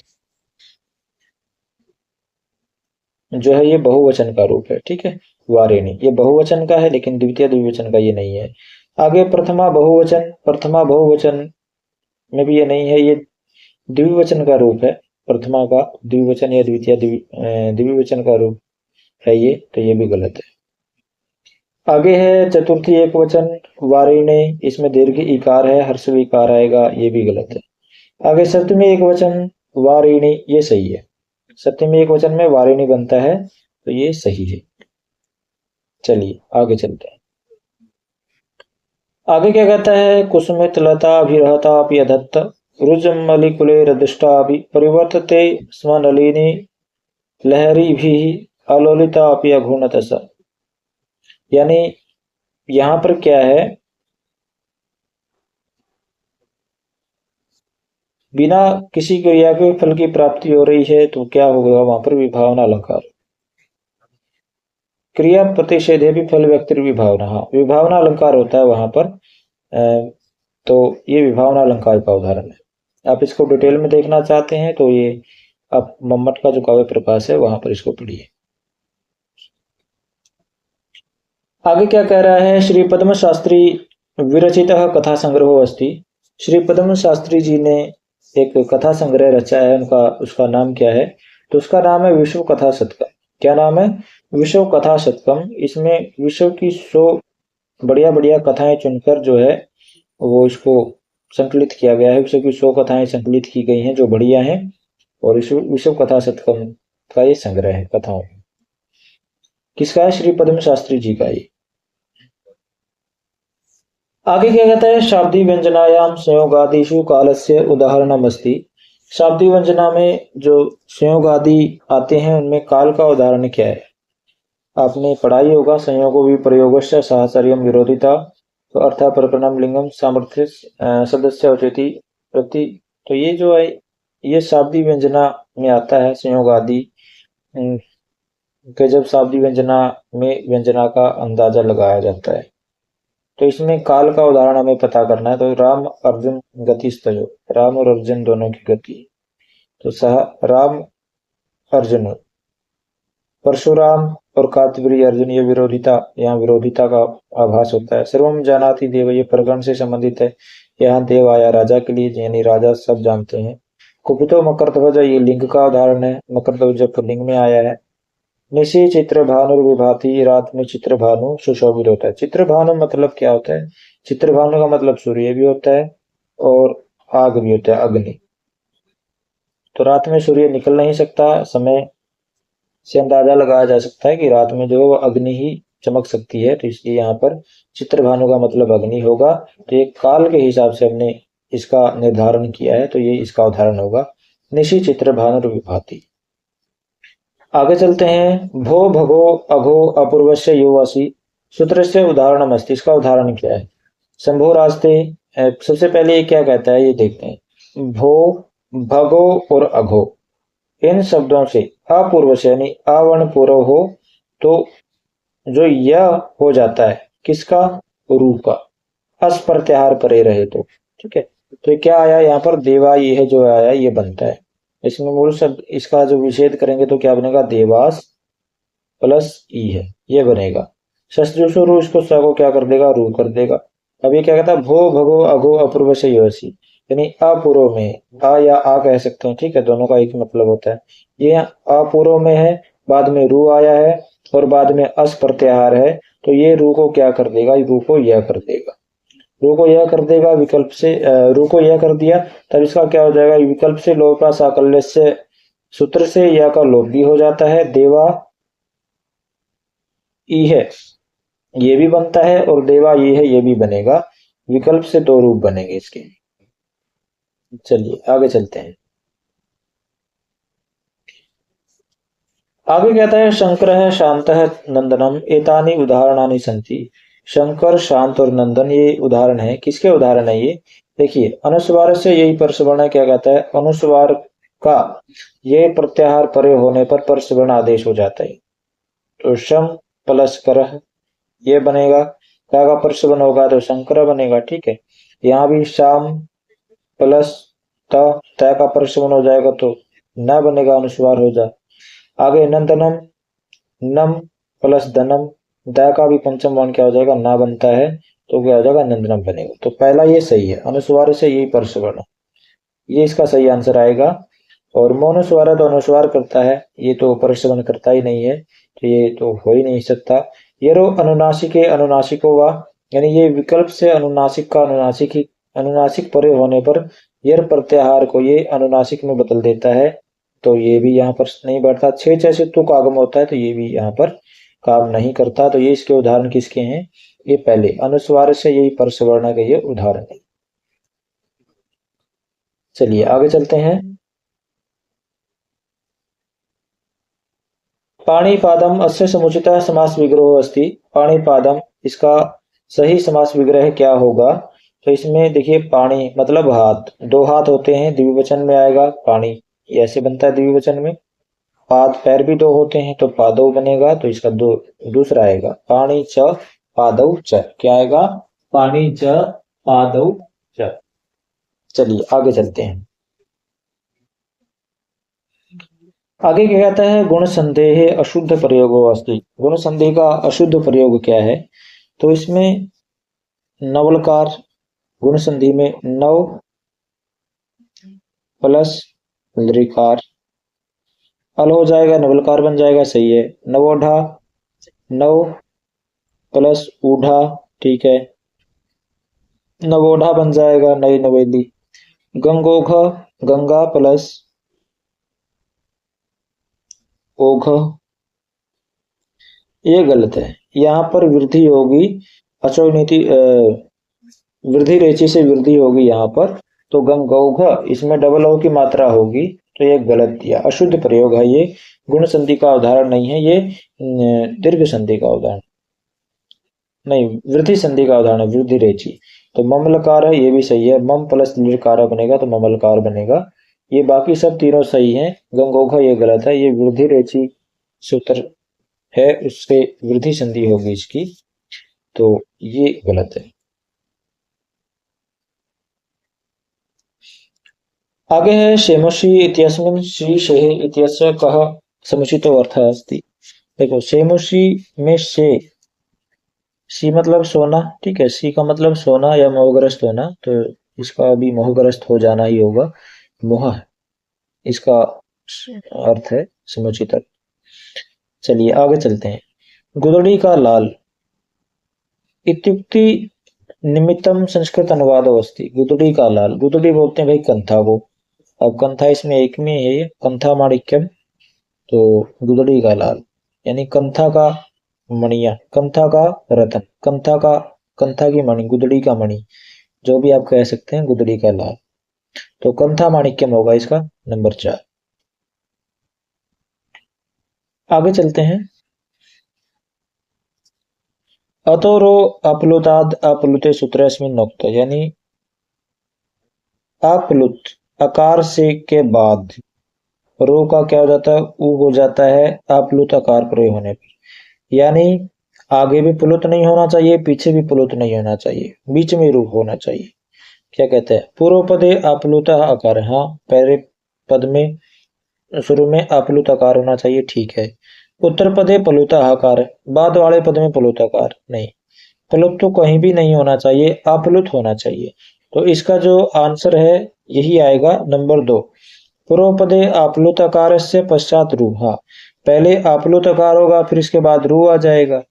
जो है ये बहुवचन का रूप है, ठीक है। वारिणी ये बहुवचन का है, लेकिन द्वितीय द्विवचन का ये नहीं है। आगे प्रथमा बहुवचन, प्रथमा बहुवचन में भी ये नहीं है, ये द्विवचन का रूप है। प्रथमा का द्विवचन या द्वितीय द्विवचन का रूप है ये, तो ये भी गलत है। आगे है चतुर्थी एक वचन वारिणे, इसमें दीर्घ इकार है, हर्ष विकार आएगा, ये भी गलत है। आगे सप्तमी एक वचन वारिणी, ये सही है। सप्तमी एक वचन में वारिणी बनता है, तो ये सही है। चलिए आगे चलते हैं। आगे क्या कहता है? कुसुमित लता अभिरहता अदत्त रुजमलिकुले रदिष्टा परिवर्तते स्म नलिनी लहरी भी अलोलिता अघूर्णतस। यानी यहां पर क्या है, बिना किसी क्रिया के फल की प्राप्ति हो रही है, तो क्या होगा वहां पर? विभावना अलंकार। क्रिया प्रतिषेधे भी फल व्यक्ति विभावना, हाँ विभावना अलंकार होता है वहां पर। तो ये विभावना अलंकार का उदाहरण है। आप इसको डिटेल में देखना चाहते हैं तो ये आप मम्मट का जो काव्य प्रकाश है वहां पर इसको पढ़िए। आगे क्या कह रहा है? श्री पद्म शास्त्री विरचित कथा संग्रह अस्ति। श्री पद्म शास्त्री जी ने एक कथा संग्रह रचा है, उनका उसका नाम क्या है? तो उसका नाम है विश्व कथा शतकम। क्या नाम है? विश्व कथा शतकम। इसमें विश्व की 100 बढ़िया बढ़िया कथाएं चुनकर जो है वो इसको संकलित किया गया है। विश्व की 100 कथाएं संकलित की गई हैं जो बढ़िया हैं, और विश्व कथा शतकम का ये संग्रह है कथाओं। किसका है? श्री पद्म शास्त्री जी का ये। आगे क्या कहता है? शाब्दी व्यंजनायाम संयोगादिषु कालस्य उदाहरणमस्ति। शाब्दी व्यंजना में जो संयोग आदि आते हैं उनमें काल का उदाहरण क्या है? आपने पढ़ाई होगा, संयोगो विप्रयोगस्य साहचर्यम विरोधिता, तो अर्था प्रकरणम लिंगम सामर्थ्य सदस्य उचिति प्रति। तो ये जो है ये शाब्दी व्यंजना में आता है, संयोग आदि के जब शाब्दी व्यंजना में व्यंजना का अंदाजा लगाया जाता है। तो इसमें काल का उदाहरण हमें पता करना है। तो राम अर्जुन गति स्तयो, राम और अर्जुन दोनों की गति। तो सह राम अर्जुन, परशुराम और कार्तवीर्य अर्जुन, ये विरोधिता, यहाँ विरोधिता का आभास होता है। सर्वम जानाति देव, ये प्रकरण से संबंधित है। यहाँ देव आया राजा के लिए, यानी राजा सब जानते हैं। कुपितो मकरध्वज, ये लिंग का उदाहरण है, मकरध्वज लिंग में आया है। निशि चित्र भानु विभाति, रात में चित्र भानु सुशोभित होता है। चित्र भानु मतलब क्या होता है? चित्र भानु का मतलब सूर्य भी होता है और आग भी होता है, अग्नि। तो रात में सूर्य निकल नहीं सकता, समय से अंदाजा लगाया जा सकता है कि रात में जो अग्नि ही चमक सकती है, तो इसलिए यहाँ पर चित्र भानु का मतलब अग्नि होगा। तो ये काल के हिसाब से हमने इसका निर्धारण किया है, तो ये इसका उदाहरण होगा, निशि चित्र भानु विभाति। आगे चलते हैं। भो भगो अघो अपूर्वस्य युवासी, सूत्र से उदाहरण मस्ती, इसका उदाहरण क्या है? शंभो रास्ते। सबसे पहले ये क्या कहता है ये देखते हैं। भो भगो और अघो, इन शब्दों से अपूर्व से यानी आवर्ण पूर्व हो तो जो यह हो जाता है किसका? रू का। अस प्रत्याहार परे रहे तो, ठीक है। तो ये क्या आया यहाँ पर? देवा, ये है जो आया ये बनता है। इसमें मूल शब्द इसका जो विच्छेद करेंगे तो क्या बनेगा? देवास प्लस ई है, ये बनेगा। शस्त्र रू, इसको स को क्या कर देगा? रू कर देगा। अब ये क्या कहता है? भो भगो अघो अपूर्व से योसी, यानी अपूर्व में, आ या आ कह सकते हैं, ठीक है, दोनों का एक मतलब होता है। ये अपूर्व में है, बाद में रू आया है और बाद में अस प्रत्याहार है, तो ये रू को क्या कर देगा? रू को यह कर देगा। रू को यह कर देगा विकल्प से, रू को यह कर दिया, तब इसका क्या हो जाएगा? विकल्प से लोपा साकल्य से सूत्र से यह का लोप भी हो जाता है। देवा ई है, ये भी बनता है, और देवा ये है, ये भी बनेगा। विकल्प से दो रूप बनेंगे इसके। चलिए आगे चलते हैं। आगे कहता है शंकर है शांत है नंदनम एतानी उदाहरणानि संति। शंकर, शांत और नंदन ये उदाहरण है। किसके उदाहरण है ये? देखिए, अनुस्वार से यही परसवर्ण क्या कहता है? अनुस्वार का ये प्रत्याहार परे होने पर परसवर्ण आदेश हो जाता है। तो शम प्लस कर ये बनेगा, क्या का परसवर्ण होगा? तो शंकर बनेगा, ठीक है। यहाँ भी शाम प्लस त का परसवर्ण हो जाएगा तो न बनेगा, अनुस्वार हो जाए। आगे नंदनम, नम प्लस धनम, द का भी पंचम वर्ण क्या हो जाएगा? ना बनता है, तो क्या हो जाएगा? नंदनम बनेगा। तो पहला ये सही है, अनुस्वार से यही परसवर्ण, ये इसका सही आंसर आएगा। और मोनुस्वार तो अनुस्वार करता है, ये तो परसवर्ण करता ही नहीं है, तो ये तो हो ही नहीं सकता। ये रो अनुनासिक अनुनासिको वा, यानी ये विकल्प से अनुनासिक का अनुनासिक ही, अनुनासिक परे होने पर यर प्रत्याहार को ये अनुनासिक में बदल देता है, तो ये भी यहाँ पर नहीं बैठता। छह छह से तुक आगम होता है, तो ये भी यहाँ पर काम नहीं करता। तो ये इसके उदाहरण किसके हैं? ये पहले अनुस्वार से यही परसवर्ण के ये उदाहरण है। चलिए आगे चलते हैं। पाणिपादम अस्य समुचितः समास विग्रह अस्ति। पाणिपादम, इसका सही समास विग्रह क्या होगा? तो इसमें देखिए, पाणी मतलब हाथ, दो हाथ होते हैं, द्विवचन में आएगा पाणी, ऐसे बनता है द्विवचन में। पाद, पैर भी दो होते हैं, तो पादव बनेगा, तो इसका दो दूसरा आएगा पाणी च पादव च, क्या आएगा? पाणी च पादव च। चलिए आगे चलते हैं। आगे क्या कहता है? गुण संदेह अशुद्ध प्रयोग अस्ति। गुण संदेह का अशुद्ध प्रयोग क्या है? तो इसमें नवलकार, गुण संधि में नव प्लस लृकार, अल हो जाएगा, नवलकार बन जाएगा, सही है। नवोढ़ा, नव प्लस ऊढ़ा, ठीक है, नवोढ़ा बन जाएगा, नई नवेली। गंगोघ, गंगा प्लस ओघ, ये गलत है। यहाँ पर वृद्धि होगी, अचोनीति वृद्धि रेची से वृद्धि होगी यहाँ पर, तो गंगौघ, इसमें डबल ओ की मात्रा होगी, तो ये गलत दिया, अशुद्ध प्रयोग है ये। गुण संधि का उदाहरण नहीं है ये, दीर्घ संधि का उदाहरण नहीं, वृद्धि संधि का उदाहरण है, वृद्धि रेची। तो ममलकार है, ये भी सही है, मम प्लस लकार बनेगा तो ममलकार बनेगा। ये बाकी सब तीनों सही हैं। गंगोघ ये गलत है, ये वृद्धि रेची सूत्र है, उससे वृद्धि संधि होगी इसकी, तो ये गलत है। आगे है शेमोशी इत्यस्मिन् श्री शेह इत्यस्य कः समुचितो अर्थः अस्ति। देखो, शेमोशी में शी मतलब सोना, ठीक है, सी का मतलब सोना या मोहग्रस्त होना, तो इसका भी मोहग्रस्त हो जाना ही होगा, मोह इसका अर्थ है, समुचित अर्थ। चलिए आगे चलते हैं। गुदड़ी का लाल इत्युक्ति निमित्तम संस्कृत अनुवाद अस्ति। गुदड़ी का लाल, गुदड़ी बोलते हैं भाई कंथा को। अब कंथा इसमें एक में है, कंथा माणिक्यम, तो गुदड़ी का लाल यानी कंथा का मणिया, कंथा का रतन, कंथा की मणि, गुदड़ी का मणि, जो भी आप कह सकते हैं, गुदड़ी का लाल। तो कंथा माणिक्यम होगा इसका नंबर 4। आगे चलते हैं। अतोरो अपलुताद अपलुते सूत्रस्मिन् नोक्त, यानी अपलुत आकार से के बाद रो का क्या हो जाता है, ऊ हो जाता है अपलुत आकार प्रयोग होने पर। यानी आगे भी प्लुत नहीं होना चाहिए, पीछे भी प्लुत नहीं होना चाहिए, बीच में रू होना चाहिए। क्या कहते हैं, पूर्व पदे अपलुत आकार, हाँ पहले पद में शुरू में अपलुत आकार होना चाहिए, ठीक है। उत्तर पदे प्लुत आकार, बाद वाले पद में प्लुत आकार नहीं, प्लुत तो कहीं भी नहीं होना चाहिए, अपलुत होना चाहिए। तो इसका जो आंसर है यही आएगा नंबर 2। पूर्व पदे अपलुत आकार से पश्चात रू, हाँ पहले अपलुत आकार होगा फिर इसके बाद रू आ जाएगा।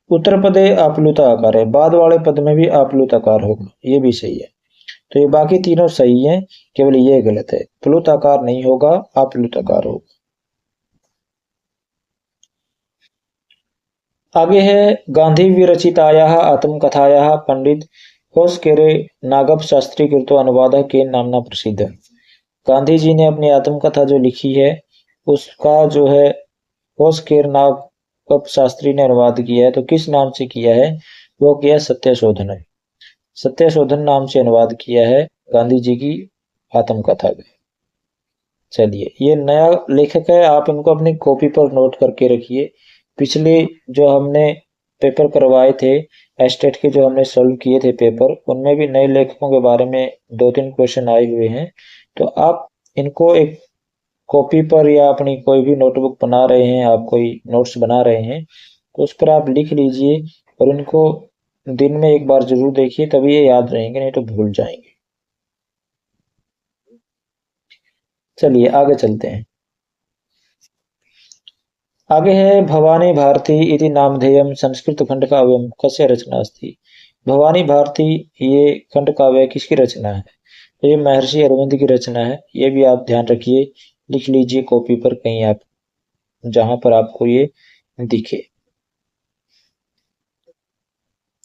उत्तर पदे अपलुत आकार है, बाद वाले पद में भी अपलुत आकार होगा, ये भी सही है। तो ये बाकी तीनों सही हैं, केवल ये गलत है, प्लुत आकार नहीं होगा, अपलुत आकार होगा। आगे है गांधी विरचितायाः आत्मकथायाः पंडित होस्केरे नागप शास्त्री कृतो अनुवाद के नामना प्रसिद्ध। गांधी जी ने अपनी आत्मकथा जो लिखी है उसका जो है होस्केर नागप शास्त्री ने अनुवाद किया है। तो किस नाम से किया है, वो किया सत्यशोधन है, सत्यशोधन नाम से अनुवाद किया है गांधी जी की आत्मकथा का। चलिए ये नया लेखक है, आप इनको अपनी कॉपी पर नोट करके रखिए। पिछले जो हमने पेपर करवाए थे एस्टेट के, जो हमने सॉल्व किए थे पेपर, उनमें भी नए लेखकों के बारे में 2-3 क्वेश्चन आए हुए हैं। तो आप इनको एक कॉपी पर या अपनी कोई भी नोटबुक बना रहे हैं, आप कोई नोट्स बना रहे हैं, तो उस पर आप लिख लीजिए और इनको दिन में एक बार जरूर देखिए, तभी ये याद रहेंगे, नहीं तो भूल जाएंगे। चलिए आगे चलते हैं। आगे है भवानी भारती इति नामधेयम संस्कृत खंड काव्यम कस्य रचना अस्ति। भवानी भारती ये खंड काव्य किसकी रचना है, तो ये महर्षि अरविंद की रचना है। ये भी आप ध्यान रखिए, लिख लीजिए कॉपी पर कहीं, आप जहां पर आपको ये दिखे।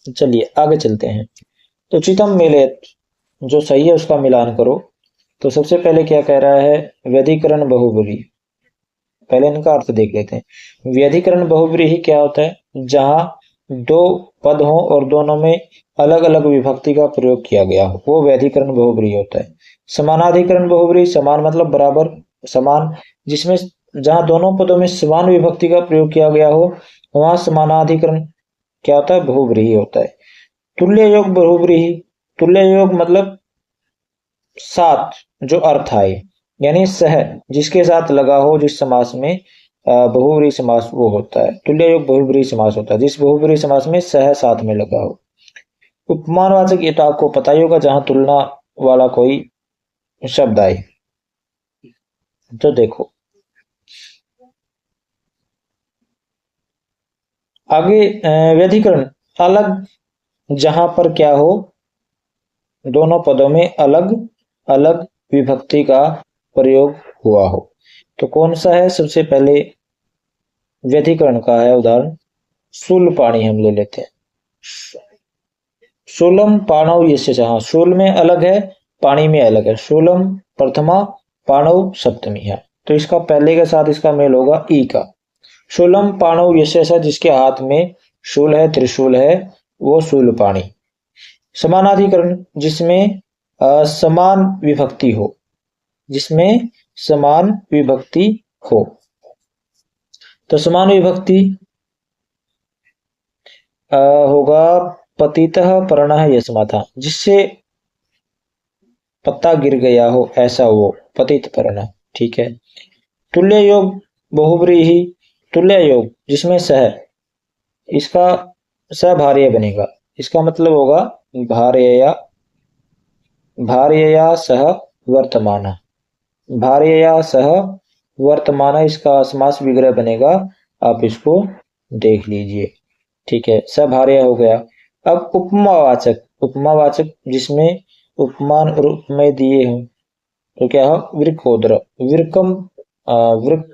चलिए आगे चलते हैं। तो चितम मिलेत, जो सही है उसका मिलान करो। तो सबसे पहले क्या कह रहा है, व्यधिकरण बहुब्रीहि। पहले इनका अर्थ देख लेते हैं। व्यधिकरण बहुब्रीहि क्या होता है, जहां दो पद हो और दोनों में अलग अलग विभक्ति का प्रयोग किया गया हो, वो व्यधिकरण बहुब्रीहि होता है। समानाधिकरण बहुब्रीहि, समान मतलब बराबर, समान, जिसमें जहां दोनों पदों में समान विभक्ति का प्रयोग किया गया हो वहां समानाधिकरण क्या होता है, बहुब्रीहि होता है। तुल्य योग बहुब्रीहि, तुल्य योग मतलब साथ जो अर्थ आए, यानी सह जिसके साथ लगा हो, जिस समास में बहुब्रीहि समास वो होता है, तुल्य योग बहुब्रीहि समास होता है जिस बहुब्रीहि समास में सह साथ में लगा हो। उपमानवाचक ये तो आपको पता ही होगा, जहां तुलना वाला कोई शब्द आए। तो देखो आगे व्यधिकरण, अलग, जहां पर क्या हो, दोनों पदों में अलग अलग विभक्ति का प्रयोग हुआ हो। तो कौन सा है, सबसे पहले व्यधिकरण का है उदाहरण, शूल पाणी हम ले लेते हैं। शूलम पाणव यस्य, जहां शूल में अलग है पाणी में अलग है, शूलम प्रथमा पाणव सप्तमी है, तो इसका पहले के साथ इसका मेल होगा ई का। शूलम पाणव यस्य, जिसके हाथ में शूल है, त्रिशूल है, वो शूल पाणी। समानाधिकरण, जिसमें समान विभक्ति हो, जिसमें समान विभक्ति हो। तो समान विभक्ति होगा पतितः पर्णः यस्मात्, जिससे पत्ता गिर गया हो ऐसा वो पतित पर्ण, ठीक है। तुल्य योग बहुब्रीहि, तुल्य योग जिसमें सह, इसका सभार्य बनेगा, इसका मतलब होगा भार्यया, भार्यया सह वर्तमान, भार्यया सह वर्तमान, इसका समास विग्रह बनेगा आप इसको देख लीजिए। ठीक है, सभार्य हो गया। अब उपमावाचक जिसमें उपमान और उपमेय दिए हों तो क्या हो, वृकोदर, वृकम, वृक,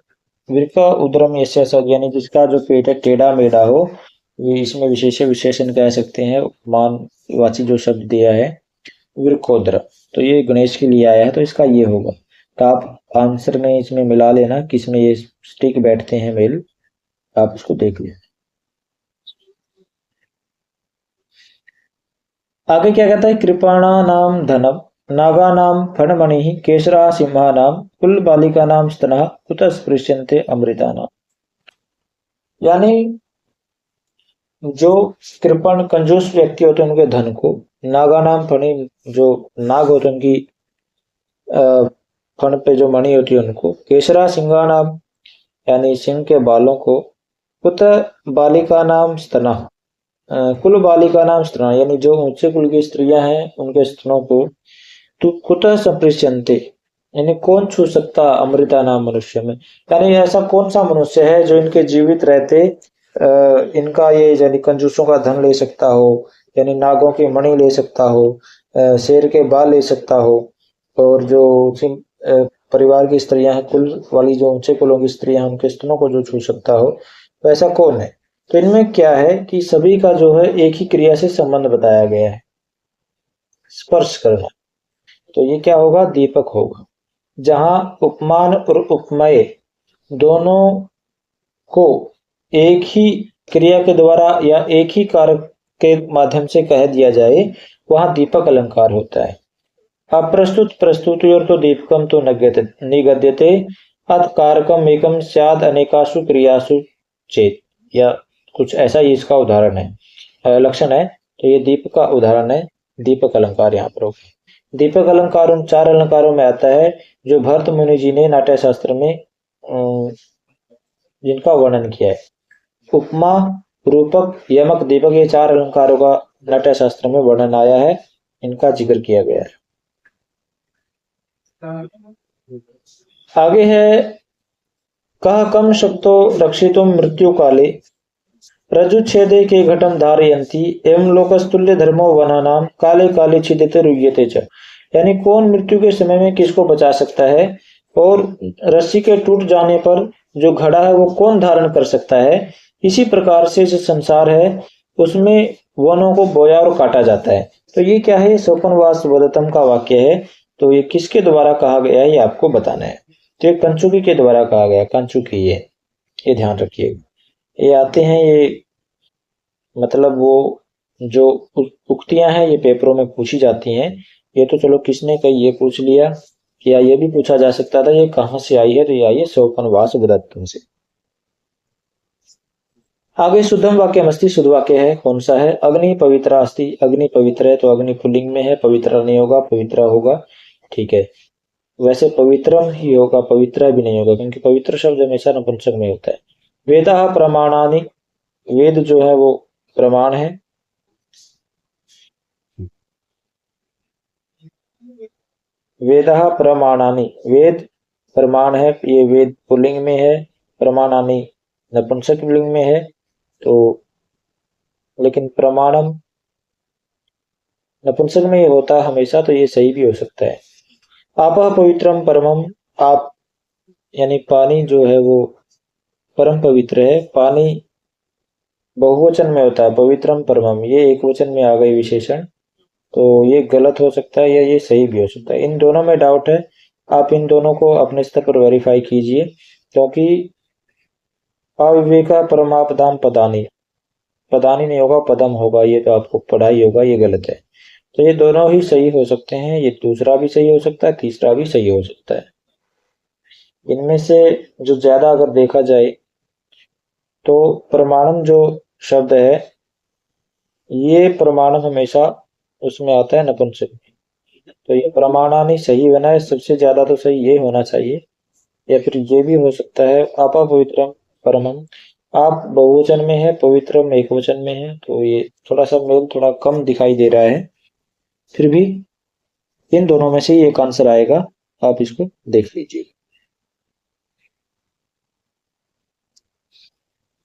वृका उदरम ऐसे सब, यानी जिसका जो पेट है टेढ़ा मेढ़ा हो, ये इसमें विशेषण कह सकते हैं। उपमान वाची जो शब्द दिया है वृकोदर, तो ये गणेश के लिए आया है, तो इसका ये होगा। तो आप आंसर में इसमें मिला लेना किसमें ये स्टिक बैठते हैं मेल, आप इसको देख लेना। आगे क्या कहता है, कृपाणा नाम धनम, नागा नाम फणमणि, केसरा सिंहा नाम, कुल बालिका नाम स्तनः, कुतः स्पृश्यन्ते अमृता नाम। यानी जो कृपण कंजूस व्यक्ति होते हैं उनके धन को, नागा नाम फणी, जो नाग होते हैं उनकी फण पे जो मणि होती है उनको, केसरा सिंहा नाम यानी सिंह के बालों को, कुतः बालिका नाम स्तनः, कुल बालिका नाम स्तनः यानी जो ऊंचे कुल की स्त्रियां हैं उनके स्तनों को, तो कुतः सपृश्यन्ते यानी कौन छू सकता अमृता नाम मनुष्य में, यानी ऐसा कौन सा मनुष्य है जो इनके जीवित रहते इनका ये यानी कंजूसों का धन ले सकता हो, यानी नागों की मणि ले सकता हो, शेर के बाल ले सकता हो, और जो परिवार की स्त्रियां हैं, कुल वाली जो ऊंचे कुलों की स्त्रियां हैं उनके स्तनों को जो छू सकता हो, तो ऐसा कौन है। तो इनमें क्या है कि सभी का जो है एक ही क्रिया से संबंध बताया गया है, स्पर्श करना, तो ये क्या होगा, दीपक होगा। जहां उपमान और उपमेय दोनों को एक ही क्रिया के द्वारा या एक ही कारक के माध्यम से कह दिया जाए, वहां दीपक अलंकार होता है। अप्रस्तुत प्रस्तुतियों तो दीपकम तो निगद्यते, अत कारकम एकम स्याद अनेकासु क्रियासु चेत, या कुछ ऐसा ही इसका उदाहरण है, लक्षण है। तो ये दीप का उदाहरण है, दीपक अलंकार यहाँ पर होगा। दीपक अलंकार उन 4 अलंकारों में आता है जो भरत मुनि जी ने नाट्य शास्त्र में जिनका वर्णन किया है। उपमा, रूपक, यमक, दीपक, ये 4 अलंकारों का नाट्य शास्त्र में वर्णन आया है, इनका जिक्र किया गया है। आगे है, कह कम शब्दों रक्षितुम मृत्यु काले, रज्जुच्छेदे के घटम धारयन्ति, एवं लोकस्तुल्य धर्मो वनानाम, काले काले छिद्यते रुह्यते च। यानी कौन मृत्यु के समय में किसको बचा सकता है, और रस्सी के टूट जाने पर जो घड़ा है वो कौन धारण कर सकता है। इसी प्रकार से जो संसार है उसमें वनों को बोया और काटा जाता है। तो ये क्या है, सोपनवास वदतम का वाक्य है। तो ये किसके द्वारा कहा गया है ये आपको बताना है। तो ये कंचुकी के द्वारा कहा गया, कंचुकी, ये ध्यान रखिएगा। ये आते हैं, ये मतलब वो जो उक्तियां हैं ये पेपरों में पूछी जाती हैं। ये तो चलो किसने कही ये पूछ लिया, या ये भी पूछा जा सकता था ये कहां से आई है, तो ये आई है सोपनवास वदत्तम से। आगे शुद्धम वाक्य अस्ति, शुद्ध वाक्य है, कौन सा है, अग्नि पवित्र अस्ति, अग्नि पवित्र है, तो अग्नि पुल्लिंग में है, पवित्र नहीं होगा, पवित्र होगा। ठीक है, वैसे पवित्रम ही होगा, पवित्र भी नहीं होगा, क्योंकि पवित्र शब्द हमेशा नपुंसक में होता है। वेदा प्रमाणानि, वेद जो है वो प्रमाण है। वेद प्रमाणानि, वेद प्रमाण है, ये वेद पुल्लिंग में है, प्रमाणानि नपुंसक लिंग में है। तो लेकिन प्रमाणम नपुंसक में ये होता है हमेशा, तो ये सही भी हो सकता है। आप पवित्रम परमम, आप यानी पानी जो है वो परम पवित्र है। पानी बहुवचन में होता है, पवित्रम परमम, ये एक वचन में आ गई विशेषण, तो ये गलत हो सकता है या ये सही भी हो सकता है। इन दोनों में डाउट है, आप इन दोनों को अपने स्तर पर वेरीफाई कीजिए, क्योंकि अविवेका परमापदाम पदानी, पदानी नहीं होगा, पदम होगा, ये तो आपको पढ़ाई होगा, ये गलत है। तो ये दोनों ही सही हो सकते हैं, ये दूसरा भी सही हो सकता है, तीसरा भी सही हो सकता है। इनमें से जो ज्यादा अगर देखा जाए तो प्रमाणम जो शब्द है, ये प्रमाणम हमेशा उसमें आता है नपुंसक में, तो ये प्रमाणानी सही बना है, सबसे ज्यादा तो सही ये होना चाहिए। या फिर ये भी हो सकता है आपा पवित्रम परमम, आप बहुवचन में है, पवित्रम एक वचन में है, तो ये थोड़ा सा मेल थोड़ा कम दिखाई दे रहा है। फिर भी इन दोनों में से एक आंसर आएगा, आप इसको देख लीजिए।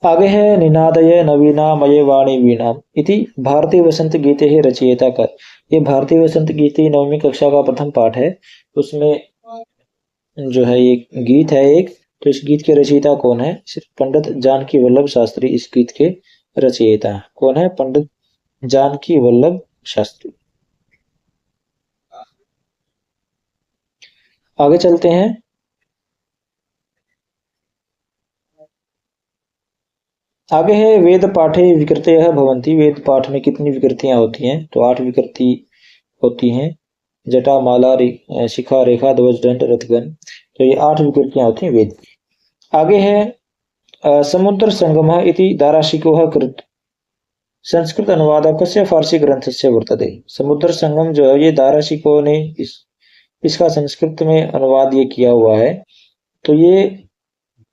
आगे है निनादय नवीना मये वाणी वीणाम इति भारतीय वसंत गीते ही रचयिता कर। ये भारतीय वसंत गीते नववीं कक्षा का प्रथम पाठ है। उसमें जो है ये गीत है एक, तो इस गीत के रचयिता कौन है? सिर्फ पंडित जानकी वल्लभ शास्त्री इस गीत के रचयिता हैं। कौन है? पंडित जानकी वल्लभ शास्त्री। आगे चलते हैं। आगे है वेद पाठे विकृतयः भवन्ति। वेद पाठ में कितनी विकृतियां होती हैं? तो 8 विकृति होती हैं। जटा माला शिखा रेखा ध्वज दंड रथगन, तो ये 8 विकृतियां होती हैं वेद की। आगे है समुद्र संगम इति दाराशिकोः कृत संस्कृत अनुवादकस्य फारसी ग्रंथस्य वर्तते। समुद्र संगम जो है ये दाराशिकों ने इसका संस्कृत में अनुवाद ये किया हुआ है। तो ये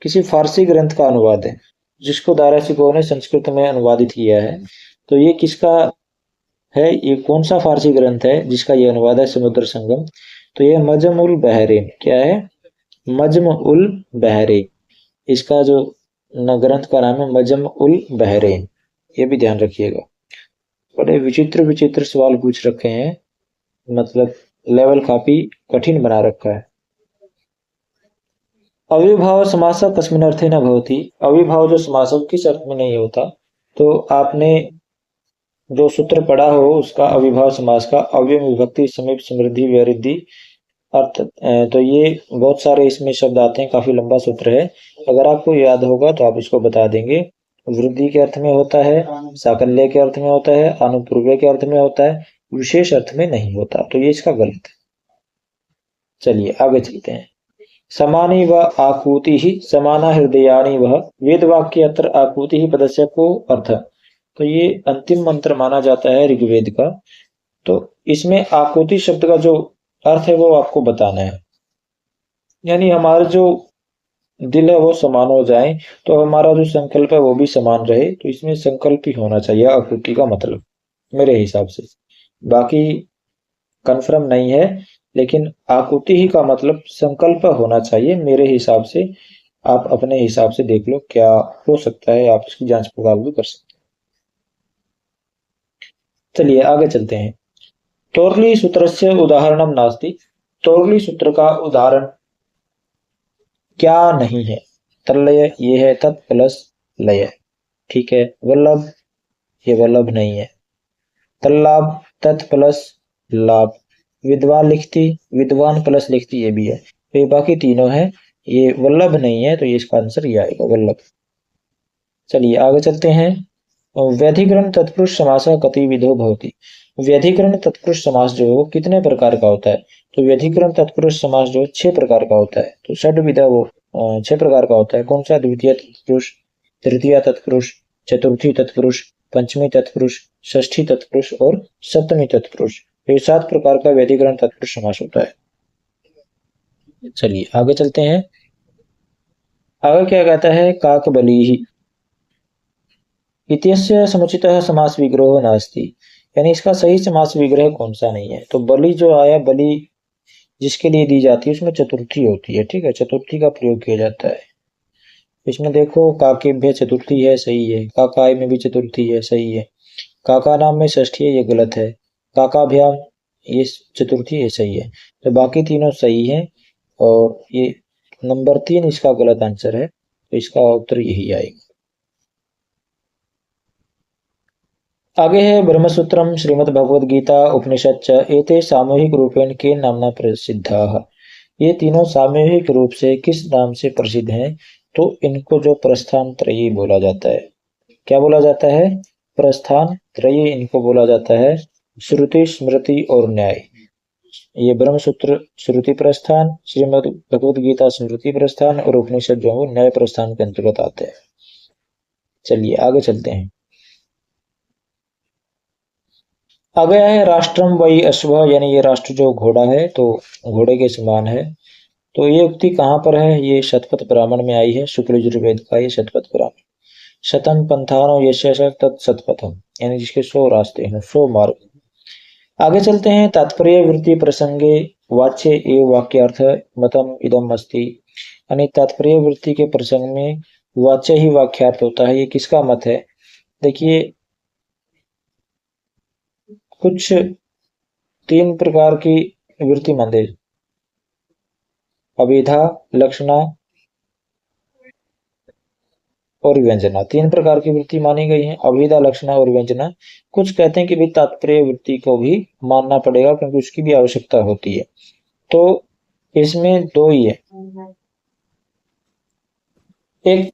किसी फारसी ग्रंथ का अनुवाद है जिसको दाराशिकों ने संस्कृत में अनुवादित किया है। तो ये किसका है? ये कौन सा फारसी ग्रंथ है जिसका ये अनुवाद है समुद्र संगम? तो ये मजम उल बहरेन। क्या है? मजम उल बहरेन। इसका जो ग्रंथ का नाम है मजम उल बहरेन। ये भी ध्यान रखिएगा। बड़े विचित्र विचित्र सवाल पूछ रखे हैं, मतलब लेवल काफी कठिन बना रखा है। अविभाव समासः कस्मिन् अर्थे न भवति। अविभाव जो समासक किस अर्थ में नहीं होता? तो आपने जो सूत्र पढ़ा हो उसका अविभाव समास का अव्यय विभक्ति समीप समृद्धि वैरिद्धि अर्थ, तो ये बहुत सारे इसमें शब्द आते हैं, काफी लंबा सूत्र है। अगर आपको याद होगा तो आप इसको बता देंगे। वृद्धि के अर्थ में होता है, साकल्य के अर्थ में होता है, अनुपूर्व्य के अर्थ में होता है, विशेष अर्थ में नहीं होता। तो ये इसका गलत है। चलिए आगे चलते हैं। समानी व आकुति ही समाना हृदयानी वह वेद वाक्य अत्र आकुति ही पदस्य को अर्थ। तो ये अंतिम मंत्र माना जाता है ऋग्वेद का। तो इसमें आकुति शब्द का जो अर्थ है वो आपको बताना है, यानी हमारा जो दिल है वो समान हो जाए, तो हमारा जो संकल्प है वो भी समान रहे। तो इसमें संकल्प ही होना चाहिए आकुति का मतलब, मेरे हिसाब से। बाकी कंफर्म नहीं है, लेकिन आकुति ही का मतलब संकल्प होना चाहिए मेरे हिसाब से। आप अपने हिसाब से देख लो क्या हो सकता है, आप इसकी जांच पड़ताल भी कर सकते हैं। चलिए आगे चलते हैं। तोरली सूत्रस्य उदाहरणम नास्ति। तोरली सूत्र का उदाहरण क्या नहीं है? तल्लय ये है तत् प्लस लय, ठीक है। वल्लभ ये वल्लभ नहीं है। तल्लाभ तत् प्लस लाभ। विद्वान लिखती विद्वान प्लस लिखती ये भी है। तो ये बाकी तीनों है, ये वल्लभ नहीं है, तो ये इसका आंसर ये आएगा वल्लभ। चलिए आगे चलते हैं। व्यधिकरण तत्पुरुष समास कति विधो भवति। व्यधिकरण तत्पुरुष समास जो है वो कितने प्रकार का होता है? तो व्यधिकरण तत्पुरुष समास जो 6 प्रकार का होता है। तो षड विधा वो 6 प्रकार का होता है। कौन सा? द्वितीय तत्पुरुष, तृतीय तत्पुरुष, चतुर्थी तत्पुरुष, पंचमी तत्पुरुष, षष्ठी तत्पुरुष और सप्तमी तत्पुरुष। ये 7 प्रकार का व्यधिकरण तत्पुरुष समास होता है। चलिए आगे चलते हैं। आगे क्या कहता है? काकबली ही इत्यस्य समुचितः समास विग्रहो नास्ति। यानी इसका सही समास विग्रह कौन सा नहीं है? तो बलि जो आया, बलि जिसके लिए दी जाती है उसमें चतुर्थी होती है, ठीक है। चतुर्थी का प्रयोग किया जाता है। इसमें देखो काकेभ्य चतुर्थी है, सही है। काकाय में भी चतुर्थी है, सही है। काका नाम में षष्ठी है, ये गलत है। काकाभ्याम ये चतुर्थी है, सही है। तो बाकी तीनों सही है और ये नंबर 3 इसका गलत आंसर है। तो इसका उत्तर यही आएगा। आगे है ब्रह्मसूत्रम श्रीमद् भगवद गीता उपनिषद च एते सामूहिक रूपेण के नामना प्रसिद्धाः। ये तीनों सामूहिक रूप से किस नाम से प्रसिद्ध हैं? तो इनको जो प्रस्थान त्रयी बोला जाता है। क्या बोला जाता है? प्रस्थान त्रयी इनको बोला जाता है। श्रुति स्मृति और न्याय। ये ब्रह्मसूत्र श्रुति प्रस्थान, श्रीमद् भगवद गीता स्मृति प्रस्थान और उपनिषद जो है न्याय प्रस्थान के अंतर्गत आते हैं। चलिए आगे चलते हैं। आगे है राष्ट्रम वही अश्व, यानी ये राष्ट्र जो घोड़ा है तो घोड़े के समान है। तो ये उक्ति कहाँ पर है? ये शतपथ ब्राह्मण में आई है, शुक्ल यजुर्वेद का ये शतपथ ब्राह्मण। शतम पंथानो यश तत्सतपथम, यानी जिसके 100 रास्ते हैं, 100 मार्ग। आगे चलते हैं। तात्पर्य वृत्ति प्रसंगे वाच्य एवं वाक्यार्थ मतम इदम अस्ति। यानी तात्पर्य वृत्ति के प्रसंग में वाच्य ही वाक्यार्थ होता है, ये किसका मत है? देखिए, कुछ 3 प्रकार की वृत्ति माने, अभिधा, लक्षणा और व्यंजना। 3 प्रकार की वृत्ति मानी गई है, अभिधा, लक्षणा और व्यंजना। कुछ कहते हैं कि भी तात्पर्य वृत्ति को भी मानना पड़ेगा क्योंकि उसकी भी आवश्यकता होती है। तो इसमें 2 ही है, एक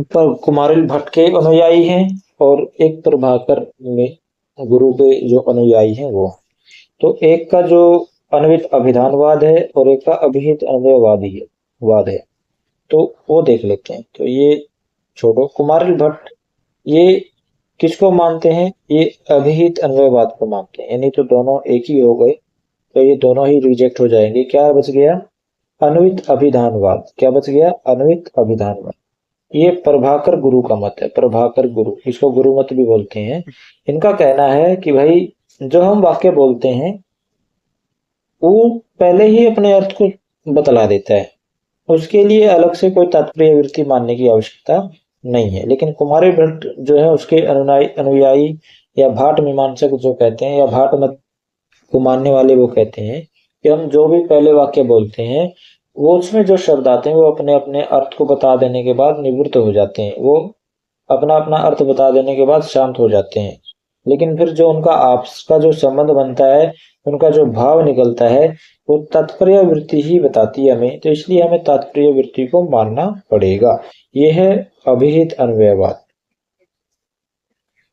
पर कुमारिल भट्ट के अनुयायी हैं और एक प्रभाकर में गुरु के जो अनुयायी हैं वो। तो एक का जो अन्वित अभिधानवाद है और एक का अभिहित अन्वयवादी है, वाद है। तो वो देख लेते हैं। तो ये छोड़ो, कुमारिल भट्ट ये किसको मानते हैं? ये अभिहित अन्वयवाद को मानते हैं, यानी तो दोनों एक ही हो गए, तो ये दोनों ही रिजेक्ट हो जाएंगे। क्या बच गया? अन्वित अभिधानवाद। क्या बच गया? अन्वित अभिधानवाद। ये प्रभाकर गुरु का मत है, प्रभाकर गुरु, इसको गुरु मत भी बोलते हैं। इनका कहना है कि भाई जो हम वाक्य बोलते हैं वो पहले ही अपने अर्थ को बतला देता है, उसके लिए अलग से कोई तात्पर्य वृत्ति मानने की आवश्यकता नहीं है। लेकिन कुमारी भट्ट जो है उसके अनुयायी या भाट मीमांसक जो कहते हैं, या भाट मत को मानने वाले वो कहते हैं कि हम जो भी पहले वाक्य बोलते हैं वो उसमें जो शब्द आते हैं वो अपने अपने अर्थ को बता देने के बाद निवृत्त हो जाते हैं, वो अपना अपना अर्थ बता देने के बाद शांत हो जाते हैं। लेकिन फिर जो उनका आपस का जो संबंध बनता है, उनका जो भाव निकलता है, वो तात्पर्य वृत्ति ही बताती है हमें। तो इसलिए हमें तात्पर्य वृत्ति को मानना पड़ेगा। ये है अभिहित अन्वयवाद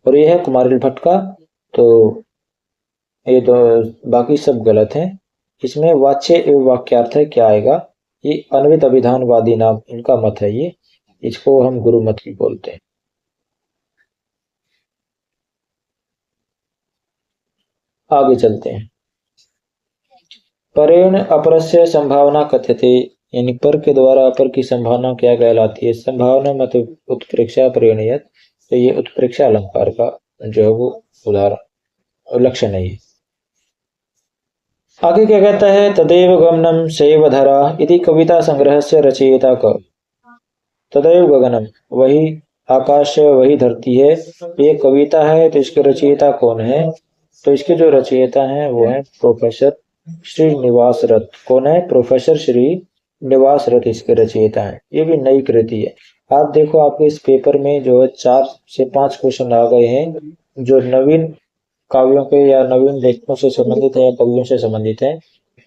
और ये है कुमारिल भट्ट का। तो ये तो बाकी सब गलत है। इसमें वाच्य एवं वाक्यार्थ है, क्या आएगा? ये अन्वित अभिधानवादी नाम इनका मत है, ये इसको हम गुरु मत भी बोलते हैं। आगे चलते हैं। परेण अपरस्य संभावना कथ्यते, यानी पर के द्वारा अपर की संभावना क्या कहलाती है? संभावना मत उत्प्रेक्षा प्रेणयत। तो ये उत्प्रेक्षा अलंकार का जो है वो उदाहरण लक्षण है। आगे क्या कहता है? तदेव गमनम सैव धरा इति कविता संग्रह से रचयिता क। तदेव गगनम, वही आकाश है, वही धरती है, ये कविता है। तो इसके रचयिता कौन है? तो इसके जो रचयिता हैं वो है प्रोफेसर श्री निवास रथ। कौन है? प्रोफेसर श्री निवास रथ इसके रचयिता हैं। ये भी नई कृति है। आप देखो, आपके इस पेपर में जो है 4 से 5 क्वेश्चन आ गए हैं जो नवीन काव्यों के या नवीन लेखकों से संबंधित है या कवियों से संबंधित है।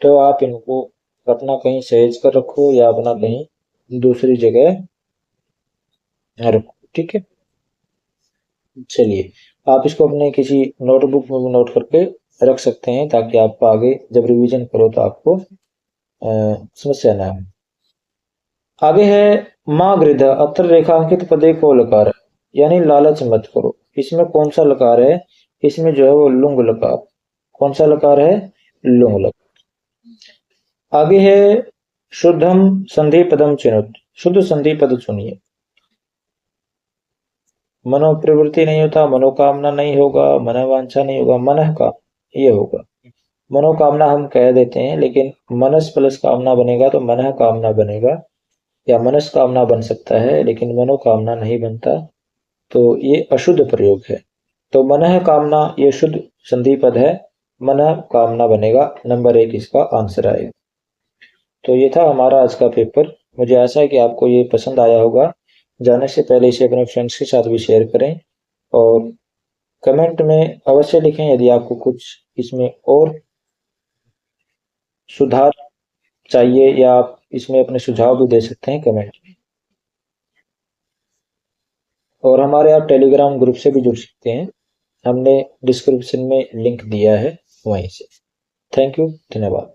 तो आप इनको अपना कहीं सहेज कर रखो या अपना कहीं दूसरी जगह रखो, ठीक है। चलिए, आप इसको अपने किसी नोटबुक में भी नोट करके रख सकते हैं ताकि आपको आगे जब रिवीजन करो तो आपको समस्या ना हो। आगे है माँ गृध अत्र रेखांकित पदे को लकार, यानी लालच मत करो। इसमें कौन सा लकार है? इसमें जो है वो लुंग लकार। कौन सा लकार है? लुंग लकार। आगे है शुद्धम संधि पदम चिनुत, शुद्ध संधि पद चुनिए। मनोप्रवृत्ति नहीं होता, मनोकामना नहीं होगा, मनोवांछा नहीं होगा, मन का ये होगा। मनोकामना हम कह देते हैं लेकिन मनस प्लस कामना बनेगा तो मन कामना बनेगा, या मनस कामना बन सकता है लेकिन मनोकामना नहीं बनता, तो ये अशुद्ध प्रयोग है। तो मन कामना ये शुद्ध संधि पद है, मन कामना बनेगा। नंबर 1 इसका आंसर आएगा। तो ये था हमारा आज का पेपर। मुझे आशा है कि आपको ये पसंद आया होगा। जाने से पहले इसे अपने फ्रेंड्स के साथ भी शेयर करें और कमेंट में अवश्य लिखें यदि आपको कुछ इसमें और सुधार चाहिए, या आप इसमें अपने सुझाव भी दे सकते हैं कमेंट में। और हमारे आप टेलीग्राम ग्रुप से भी जुड़ सकते हैं, हमने डिस्क्रिप्शन में लिंक दिया है वहीं से। थैंक यू, धन्यवाद।